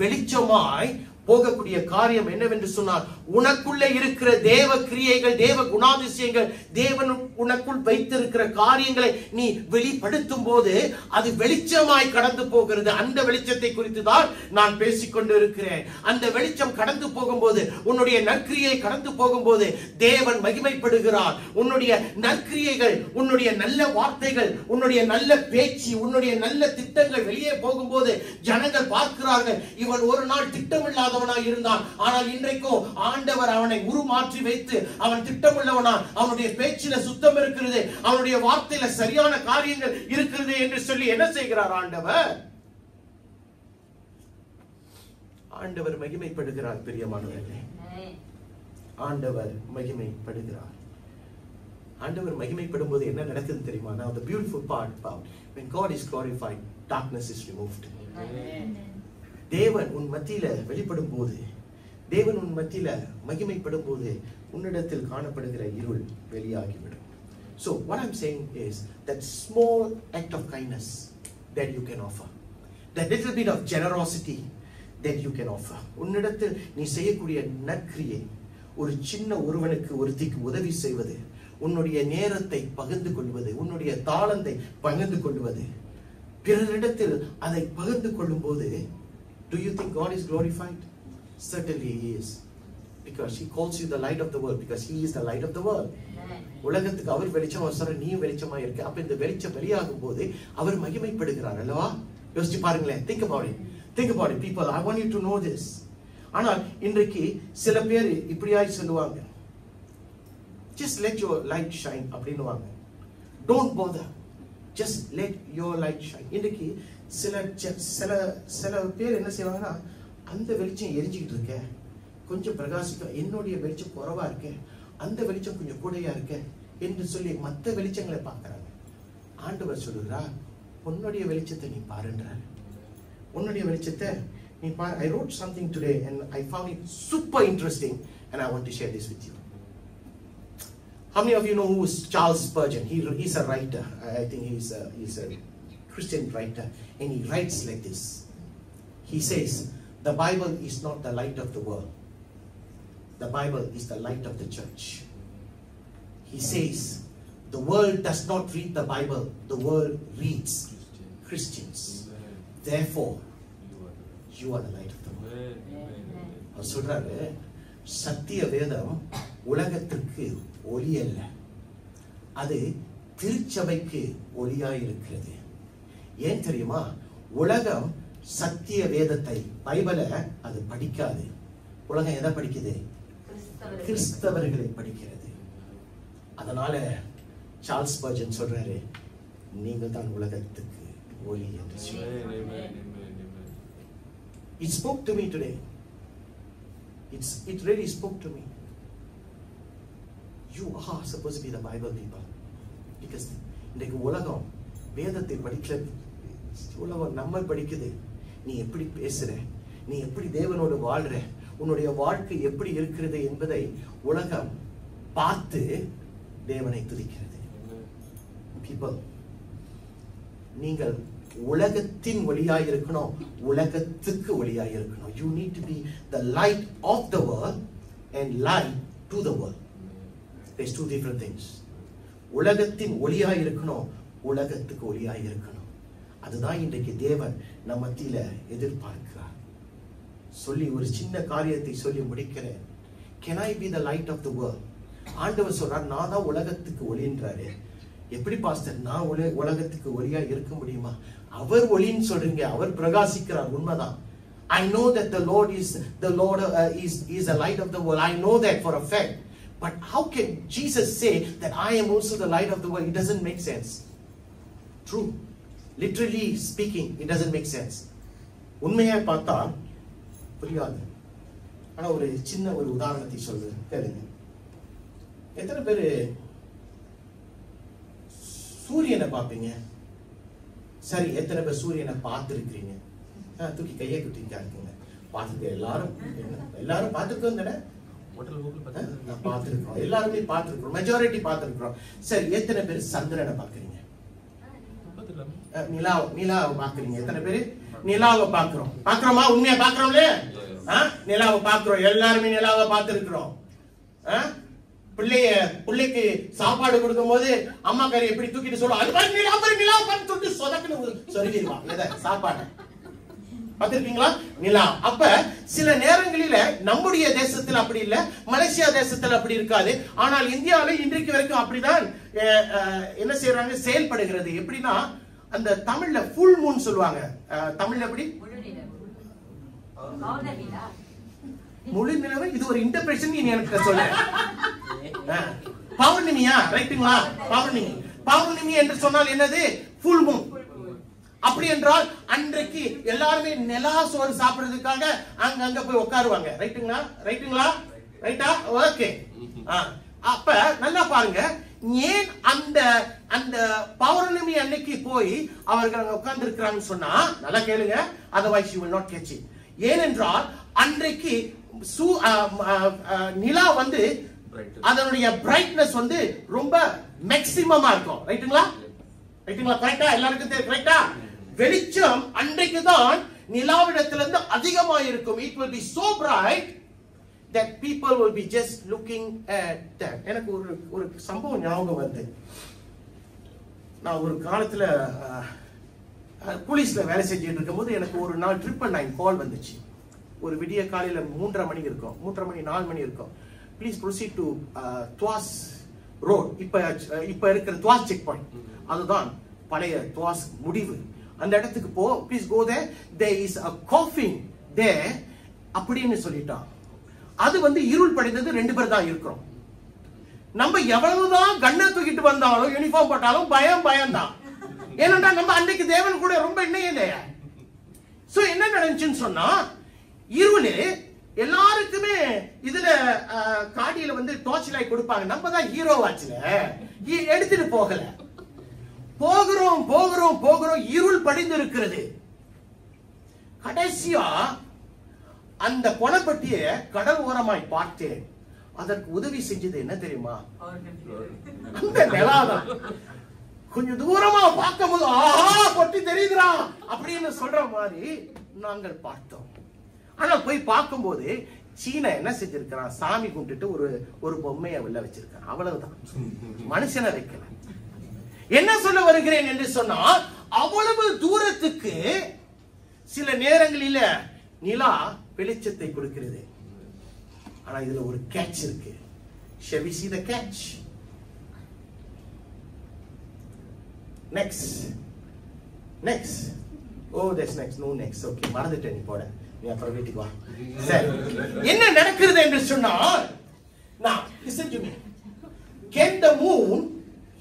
வெளிச்சமாய் போகக்கூடிய காரியம் என்னவென்று சொன்னால், உனக்குள்ளே இருக்கிற தேவ கிரியைகள், தேவ குணாதிசயங்கள், தேவன் உனக்குள் வைத்திருக்கிற காரியங்களை நீ வெளிப்படுத்தும் போது அது வெளிச்சமாய் கடந்து போகிறது. அந்த வெளிச்சத்தை குறித்து தான் நான் பேசிக்கொண்டு இருக்கிறேன். அந்த வெளிச்சம் கடந்து போகும்போது, உன்னுடைய நற்கிரியை கடந்து போகும்போது தேவன் மகிமைப்படுகிறார். உன்னுடைய நற்கிரியைகள், உன்னுடைய நல்ல வார்த்தைகள், உன்னுடைய நல்ல பேச்சு, உன்னுடைய நல்ல திட்டங்கள் வெளியே போகும்போது ஜனங்கள் பார்க்கிறார்கள், இவன் ஒரு நாள் திட்டமில்லாத இருந்தான், ஆனால் இன்றைக்கும் ஆண்டவர் அவனை உருமாற்றி வைத்து அவன் திட்டமுள்ளவனா, அவனுடைய பேச்சில சுத்தம் இருக்கிறது, அவனுடைய வார்த்தையில சரியான காரியங்கள் இருக்கிறது என்று சொல்லி என்ன செய்கிறார் ஆண்டவர்? ஆண்டவர் மகிமைப்படுகிறார். பிரியமானவர்களே, ஆண்டவர் மகிமைப்படுகிறார். ஆண்டவர் மகிமைப்படும் போது என்ன நடக்குது தெரியுமா? Now the beautiful part about when God is glorified, darkness is removed. தேவன் உன் மத்தியில வெளிப்படும் போது, தேவன் உன் மத்தியில மகிமைப்படும் போது உன்னிடத்தில் காணப்படுகிற இருள் வெளியாகிவிடும். So what I'm saying is that small act of kindness that you can offer, that little bit of generosity that you can offer, உன்னிடத்தில் நீ செய்யக்கூடிய நற்கிரியை, ஒரு சின்ன ஒருவனுக்கு ஒருத்திக்கு உதவி செய்வது, உன்னுடைய நேரத்தை பகிர்ந்து கொள்வது, உன்னுடைய தாளந்தை பகிர்ந்து கொள்வது, பிறரிடத்தில் அதை பகிர்ந்து கொள்ளும் போது, do you think God is glorified? Certainly He is, because He calls you the light of the world, because He is the light of the world. உலகத்துக்கு அவர் வெளிச்சம், அவர் நீயும் வெளிச்சமா இருக்க. அப்ப இந்த வெளிச்சம் வெளியாகும் போது அவர் மகிமைப்படுகிறார் அல்லவா? யோசிச்சு பாருங்களேன். think about it people. I want you to know this. ஆனால் இன்றைக்கு சில பேர் இப்படியாய் சொல்லுவாங்க, just let your light shine அப்படின்னுவாங்க. don't bother, just let your light shine. இன்றைக்கு சில பேர் என்ன செய்வாங்கன்னா, அந்த வெளிச்சம் எரிஞ்சுக்கிட்டு இருக்க, கொஞ்சம் பிரகாசிக்க, என்னுடைய வெளிச்சம் குறைவா இருக்க, அந்த வெளிச்சம் கொஞ்சம் கூடையா இருக்க என்று சொல்லி மற்ற வெளிச்சங்களை பார்க்கறாங்க. ஆண்டவர் சொல்லுகிறார், உன்னுடைய வெளிச்சத்தை நீ பாருன்றார். உன்னுடைய வெளிச்சத்தை நீ பாரு. I wrote something today and I found it super interesting and I want to share this with you. How many of you know who is Charles Spurgeon? He's a writer. I think he's a Christian writer, and he writes like this. He says, the Bible is not the light of the world. The Bible is the light of the church. He says, the world does not read the Bible, the world reads Christians. Therefore, you are the light of the world. அவர் சொல்றாரு, சத்திய வேதம் உலகத்திற்கு ஒளி அல்ல, அது திருச்சபைக்கு ஒளியாய் இருக்கிறது. ஏன் தெரியுமா? உலகம் சத்திய வேதத்தை, பைபிளை அது படிக்காது. உலகம் எதை படிக்குது? கிறிஸ்தவர்களை படிக்கிறது. அதனால சார்ல்ஸ் ஸ்பர்ஜன் சொல்றாரு, நீங்கள் தான் உலகத்துக்கு ஒளி என்று சொல்லி. It spoke to me today. It really spoke to me. You are supposed to be the Bible people, because இன்றைக்கு உலகம் வேதத்தை படிக்கல, உலகம் நம்ம படிக்குது. நீ எப்படி பேசுற, நீ எப்படி தேவனோடு வாழ்ற, உன்னுடைய வாழ்க்கை எப்படி இருக்கிறது என்பதை உலகம் பார்த்து தேவனை துதிக்கிறது. People, நீங்கள் உலகத்தின் ஒளியாய் இருக்கணும், உலகத்துக்கு ஒளியாய் இருக்கணும். You need to be the light of the world and light to the world. There's two different things. உலகத்தின் ஒளியாய் இருக்கணும், உலகத்துக்கு ஒளியாய் இருக்கணும். அதுதான் இன்றைக்கு தேவன் நம்ம மத்தியில எதிர்பார்க்கிறார். சொல்லி ஒரு சின்ன காரியத்தை சொல்லி முடிக்கிறேன். Can I be the light of the world? ஆண்டவர் சொல்றார், நான் தான் உலகத்துக்கு ஒளின்றாரு. எப்படி பாஸ்டர் நான் உலகத்துக்கு ஒளியா இருக்க முடியுமா? அவர் ஒளின்னு சொல்றீங்க, அவர் பிரகாசிக்கிறார், உண்மைதான். I know that the Lord is a light of the world. I know that for a fact. But how can Jesus say that I am also the light of the world? It doesn't make sense. True. Literally speaking, it doesn't make sense. உண்மையா பார்த்தா புரியாது. ஆனா ஒரு சின்ன ஒரு உதாரணத்தை சொல்றேன் கேளுங்க. எத்தனை பேரு சூரியனை பார்ப்பீங்க? சரி, எத்தனை பேர் சூரியனை பார்த்துருக்கிறீங்க? தூக்கி கையை குத்திக்கா இருக்குங்க. பார்த்துருக்க எல்லாரும் பார்த்துருக்கோம் தானே? பார்த்துருக்கோம், எல்லாருமே பார்த்துருக்கோம், மெஜாரிட்டி பார்த்துருக்கோம். சரி, எத்தனை பேர் சந்திரனை பார்க்குறீங்க? நிலாவை பார்க்குறீங்க? எத்தனை பேர் நிலாவை பார்க்கிறோம்? பார்க்கிறோமா? உண்மையா பார்க்கிறோம்ல? நிலாவை பார்க்கிறோம், எல்லாருமே நிலாவை பார்த்துருக்கிறோம். பிள்ளைக்கு சாப்பாடு கொடுக்கும் போது அம்மா கறி எப்படி தூக்கிட்டு சொல்லுவோம், அது மாதிரி நிலாவை பார்த்து தொட்டு சொதக்குன்னு சொல்லிடுவான். எதை? சாப்பாடு. பார்த்திருக்கீங்களா? நிலா. அப்ப சில நேரங்களில நம்முடைய தேசத்துல அப்படி இல்ல, மலேசியா தேசத்துல அப்படி இருக்காது. ஆனால் இந்தியாவில் இன்றைக்கு வரைக்கும் அப்படிதான் என்ன செய்யறாங்க, செயல்படுகிறது. எப்படின்னா, அந்த தமிழ்ல ஃபுல் மூன் சொல்லுவாங்க. தமிழ்ல எப்படி? முழு நிலவு. இது ஒரு இன்டர்பிரேஷன் நீ எனக்கு சொல்ல. பௌர்ணமியா? ரைட்டுங்களா? பௌர்ணமி. பௌர்ணமி என்று சொன்னால் என்னது? Full Moon. அப்படி என்றால் அன்றைக்கு எல்லாருமே நிலா சோறு சாப்பிடுறதுக்காக அங்க போய் உட்காருவாங்க. ரைட்டுங்களா? ரைட்டுங்களா? ரைட்டா? ஓகே. அப்ப நல்லா பாருங்க, ஏன் அந்த பௌர்ணமி அன்னைக்கு போய் அவர்கள் அங்க உட்கார்ந்து இருக்கிறாங்கன்னு சொன்னா நல்லா கேளுங்க, otherwise you will not catch it. ஏனென்றால் அன்றைக்கு நிலா வந்து அதனுடைய பிரைட்னஸ் வந்து ரொம்ப மேக்ஸிமமா இருக்கும். ரைட்டுங்களா? ரைட்டுங்களா? கரெக்டா? எல்லாருக்கும் தெரியும். கரெக்டா? வெளிச்சம் அன்றைக்கு தான் நிலாவிடத்திலிருந்து அதிகமா இருக்கும். It will be so bright that people will be just looking at that. எனக்கு ஒரு சம்பவம் ஞாபகம் வருது. நான் ஒரு காலத்துல போலீஸ்ல வேலை செஞ்சுட்டு இருக்கும்போது எனக்கு ஒரு நாள் 999 கால் வந்துச்சு. ஒரு விடிய காலையில 3:30 மணி இருக்கும், 3:30 மணி 4 மணி இருக்கும். Please proceed to துவாஸ் road. இப்ப இருக்கிற துவாஸ் செக் பாயிண்ட், அதுதான் பழைய துவாஸ் முடிவு. அந்த இடத்துக்கு போ, please go there, there is a coffin there அப்படின்னு சொல்லிட்டான். அது வந்து இருள் படிந்தது, 2 பேர் தான் இருக்கிறோம். நம்ம எவ்வளவுதான் கண்ணை தூக்கிட்டு வந்தாலும் யூனிஃபார்ம் போட்டாலும் பயம் தான். ஏன்னா நம்ம அன்னைக்கு தேவன் கூட ரொம்ப எண்ணெய் இல்லையா. சோ என்ன நடந்துச்சுன்னு சொன்னா, இருளு எல்லாருக்குமே இதுல காடியில வந்து டார்ச் லைட் கொடுப்பாங்க. நம்ம தான் ஹீரோ வாட்ச்ல எடுத்துட்டு போகல. போகிறோம் இருள் படிந்து இருக்கிறது. கடைசியா அந்த பணப்பட்டிய கடல் ஓரமாய் பார்த்தேன். அதற்கு உதவி செஞ்சது என்ன தெரியுமா? அந்த நிலாதான். கொஞ்சம் தூரமா பார்க்கும் போது ஆஹா பொட்டி தெரியுதுரா அப்படின்னு சொல்ற மாதிரி நாங்கள் பார்த்தோம். ஆனா போய் பார்க்கும் போது சீனா என்ன செஞ்சிருக்கிறான், சாமி கும்பிட்டுட்டு ஒரு பொம்மையை உள்ள வச்சிருக்கான். அவ்வளவுதான், மனுஷனை வைக்கல. என்ன சொல்ல வருகிறேன் என்று சொன்னால், அவ்வளவு தூரத்துக்கு சில நேரங்களில நிலா வெளிச்சத்தை கொடுக்கிறது. ஆனா இதுல ஒரு கேட்ச் இருக்கு. Shall we see the catch? Next. Oh, that's next. No next. Okay, மறந்துட்டேன். நீ போட, நீ அப்புறம் வீட்டுக்கு வா. சரி, என்ன நடக்கிறது என்று சொன்னால், now listen to me. Can the moon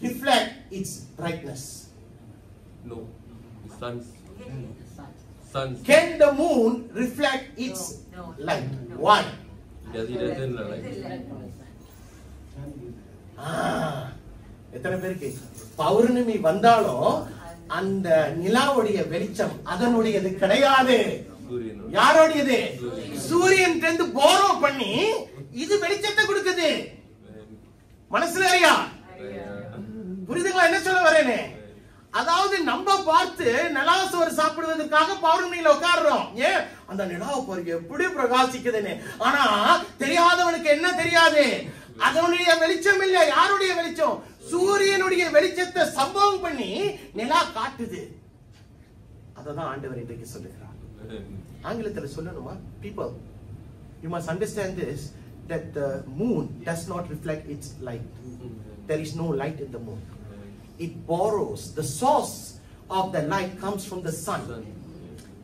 reflect its brightness? No. Sun. Can the moon reflect its light? Why? It doesn't like. எத்தனை பேருக்கு பௌர்ணமி வந்தாலும் அந்த நிலாவுடைய வெளிச்சம் அதனுடையது கிடையாது. யாரோடையது? சூரியன் இருந்து போரோ பண்ணி இது வெளிச்சத்தை கொடுக்குது. மனசுல அறியா? புரியுதுங்களா என்ன சொல்ல வரேன்னு? அதாவது நம்ம பார்த்து நிலாசோறு சாப்பிடுவதற்காக பௌர்ணமியில உட்கார்றோம். ஏன்? அந்த நிலாவை பாருங்க எப்படி பிரகாசிக்குதுன்னு. ஆனா தெரியாதவனுக்கு என்ன தெரியாது? அதனுடைய வெளிச்சம் இல்ல, யாருடைய வெளிச்சம்? சூரியனுடைய வெளிச்சத்தை சம்பவம் பண்ணி நிலா காட்டுது. அததான் ஆண்டவர் இன்றைக்கு சொல்லுகிறார். ஆங்கிலத்தில் சொல்லணுமா? People, you must understand this, that the moon does not reflect its light. There is no light in the moon. it borrows. The source of the light comes from the sun.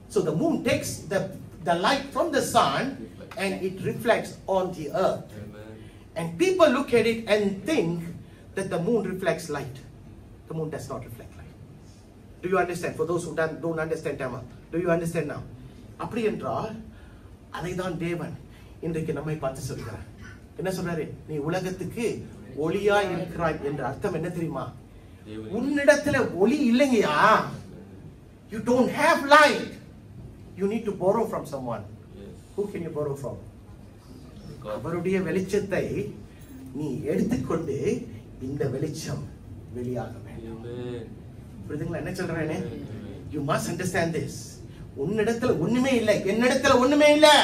So the moon takes the light from the sun and it reflects on the earth. And people look at it and think that the moon reflects light. The moon does not reflect light. Do you understand? For those who don't understand Tamil, do you understand now? அப்படி என்றால் அதைதான் தேவன் இன்றைக்கு நம்மை பார்த்து சொல்கிறார். என்ன சொல்றாரு? நீ உலகத்துக்கு ஒளியா இருக்கிறாய் என்ற அர்த்தம் என்ன தெரியுமா? உன்னிடத்துல ஒளி இல்லைங்கயா. You don't have light. You need to borrow from someone. Who can you borrow from? அவருடைய வெளிச்சத்தை நீ எடுத்துக்கொண்டு இந்த வெளிச்சம் வெளியாக வேண்டும். புரியுதுங்களா என்ன சொல்றேனே? You must understand this. உன்னிடத்துல ஒண்ணுமே இல்லை, என்னிடத்துல ஒண்ணுமே இல்லை.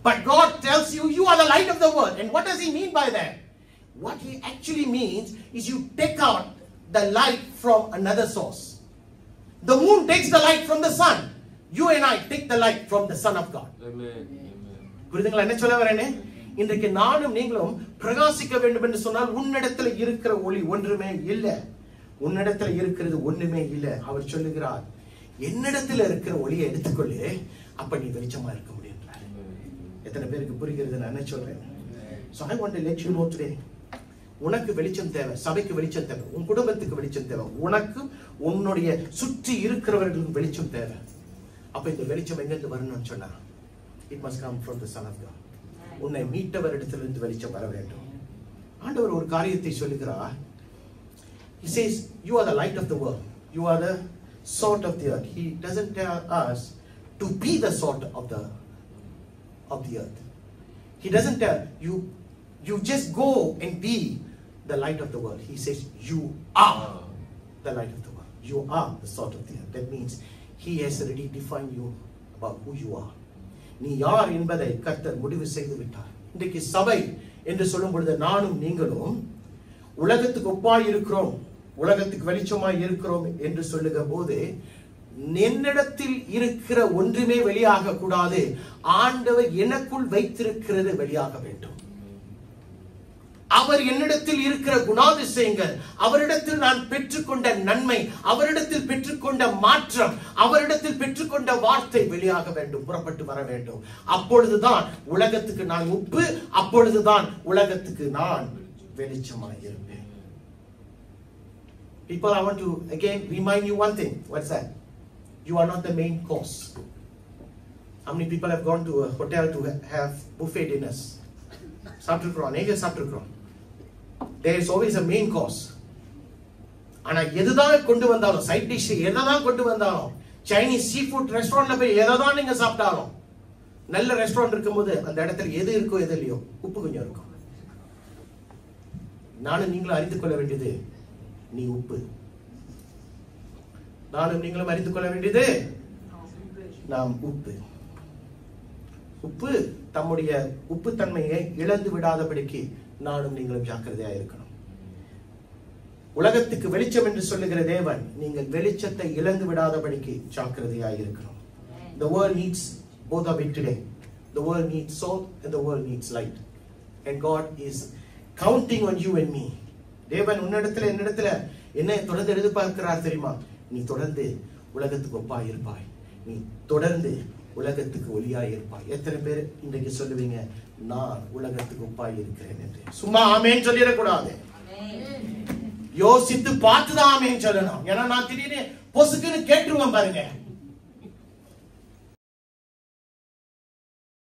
But God tells you, you are the light of the world. And what does he mean by that? What he actually means is you take out the light from another source. The moon takes the light from the sun. You and I take the light from the Son of God. புரியுதுங்களா என்ன சொல்ல வரேனே? இன்றைக்கு நானும் நீங்களும் பிரகாசிக்க வேண்டும் என்று சொன்னால் உன்னிடத்துல இருக்கிற ஒளி ஒன்றுமே இல்லை. உன்னிடத்துல இருக்கிறது ஒண்ணுமே இல்லை. அவர் சொல்லுகிறார், என்னிடத்துல இருக்கிற ஒளியை எடுத்துக்கொள்ளு, அப்ப நீ வெளிச்சமா இருக்க முடியும். எத்தனை பேருக்கு புரிகிறது நான் என்ன சொல்றேன்? So I want to let you know today. உனக்கு வெளிச்சம் தேவை, சபைக்கு வெளிச்சம் தேவை, உன் குடும்பத்துக்கு வெளிச்சம் தேவை, உனக்கு உன்னுடைய சுற்றி இருக்கிறவர்களுக்கு வெளிச்சம் தேவை. அப்ப இந்த வெளிச்சம் எங்கிருந்து வரணும்னு சொன்னா, it must come from the Son of God. உன்னை மீட்டவரிடத்திலிருந்து வெளிச்சம் வர வேண்டும். ஆண்டவர் ஒரு காரியத்தை சொல்லுகிறார். He says, you are the light of the world. You are the salt of the earth. He doesn't tell us to be the salt of the earth. He doesn't tell you just go and be the light of the world. He says you are the light of the world. You are the salt of the earth. That means he has already defined you about who you are. நீ யார் என்பதை கர்த்தர் முடிவு செய்து விட்டார். இன்றைக்கு சபை என்று சொல்லும் பொழுது நானும் நீங்களும் உலகத்துக்கு ஒப்பாய் இருக்கிறோம், உலகத்துக்கு வெளிச்சமாய் இருக்கிறோம் என்று சொல்லுகிற போது என்னிடத்தில் இருக்கிற ஒன்றுமே வெளியாக கூடாது. ஆண்டவர் எனக்குள் வைத்திருக்கிறது வெளியாக வேண்டும். அவர் என்னிடத்தில் இருக்கிற குணாதிசயங்கள், அவரிடத்தில் நான் பெற்றுக்கொண்ட நன்மை, அவரிடத்தில் பெற்றுக்கொண்ட மாற்றம், அவரிடத்தில் பெற்றுக்கொண்ட வார்த்தை வெளியாக வேண்டும், புறப்பட்டு வர வேண்டும். அப்பொழுதுதான் உலகத்துக்கு நான் உப்பு, அப்பொழுதுதான் உலகத்துக்கு நான் வெளிச்சமாய் இருப்பேன். People, I want to again remind you one thing. What's that? You are not the main course. How many people have gone to a hotel to have buffet dinners? சாப்பிட்டுருக்கிறோம், அநேக சாப்பிட்டுருக்கிறோம். There is always a main course. ஆனா எதுதான் கொண்டு வந்தாலும், side dish எதான் கொண்டு வந்தாலும், Chinese sea food ரெஸ்டாரண்ட்ல போய் எதான் நீங்க சாப்பிட்டாலும், நல்ல ரெஸ்டாரண்ட் இருக்கும்போது அந்த இடத்துல எது இருக்கோ எது இல்லையோ உப்பு கொஞ்சம் இருக்கும். நானும் நீங்களும் அறிந்து கொள்ள வேண்டியது, நீ உப்பு. நானும் நீங்களும் அறிந்து கொள்ள வேண்டியது, நாம் உப்பு. உப்பு தம்முடைய உப்பு தன்மையை இழந்து விடாதபடிக்கு நானும் நீங்களும் ஜாக்கிரதையா இருக்கணும். உலகத்துக்கு வெளிச்சம் என்று சொல்லுகிற தேவன், நீங்கள் வெளிச்சத்தை இழந்து விடாதபடிக்கு ஜாக்கிரதையா இருக்கணும். The world needs both of it today. The world needs salt and the world needs light. And God is counting on you and me. தேவன் உன்னிடத்துல என்னிடத்துல என்ன தொடர்ந்து எதிர்பார்க்கிறார் தெரியுமா? நீ தொடர்ந்து உலகத்துக்கு ஒப்பாய் இருப்பாய், நீ தொடர்ந்து உலகத்துக்கு ஒளியாய் இருப்பாய். எத்தனை பேர் இன்றைக்கு சொல்லுவீங்க, நான் உலகத்துக்கு ஒப்பாய் இருக்கிறேன் என்று? சும்மா ஆமேன்னு சொல்லிடக்கூடாது, யோசித்து பார்த்துதான் ஆமேன்னு சொல்லணும். ஏன்னா நான் திடீர்னு பொசுக்குன்னு கேட்டுருவேன் பாருங்க.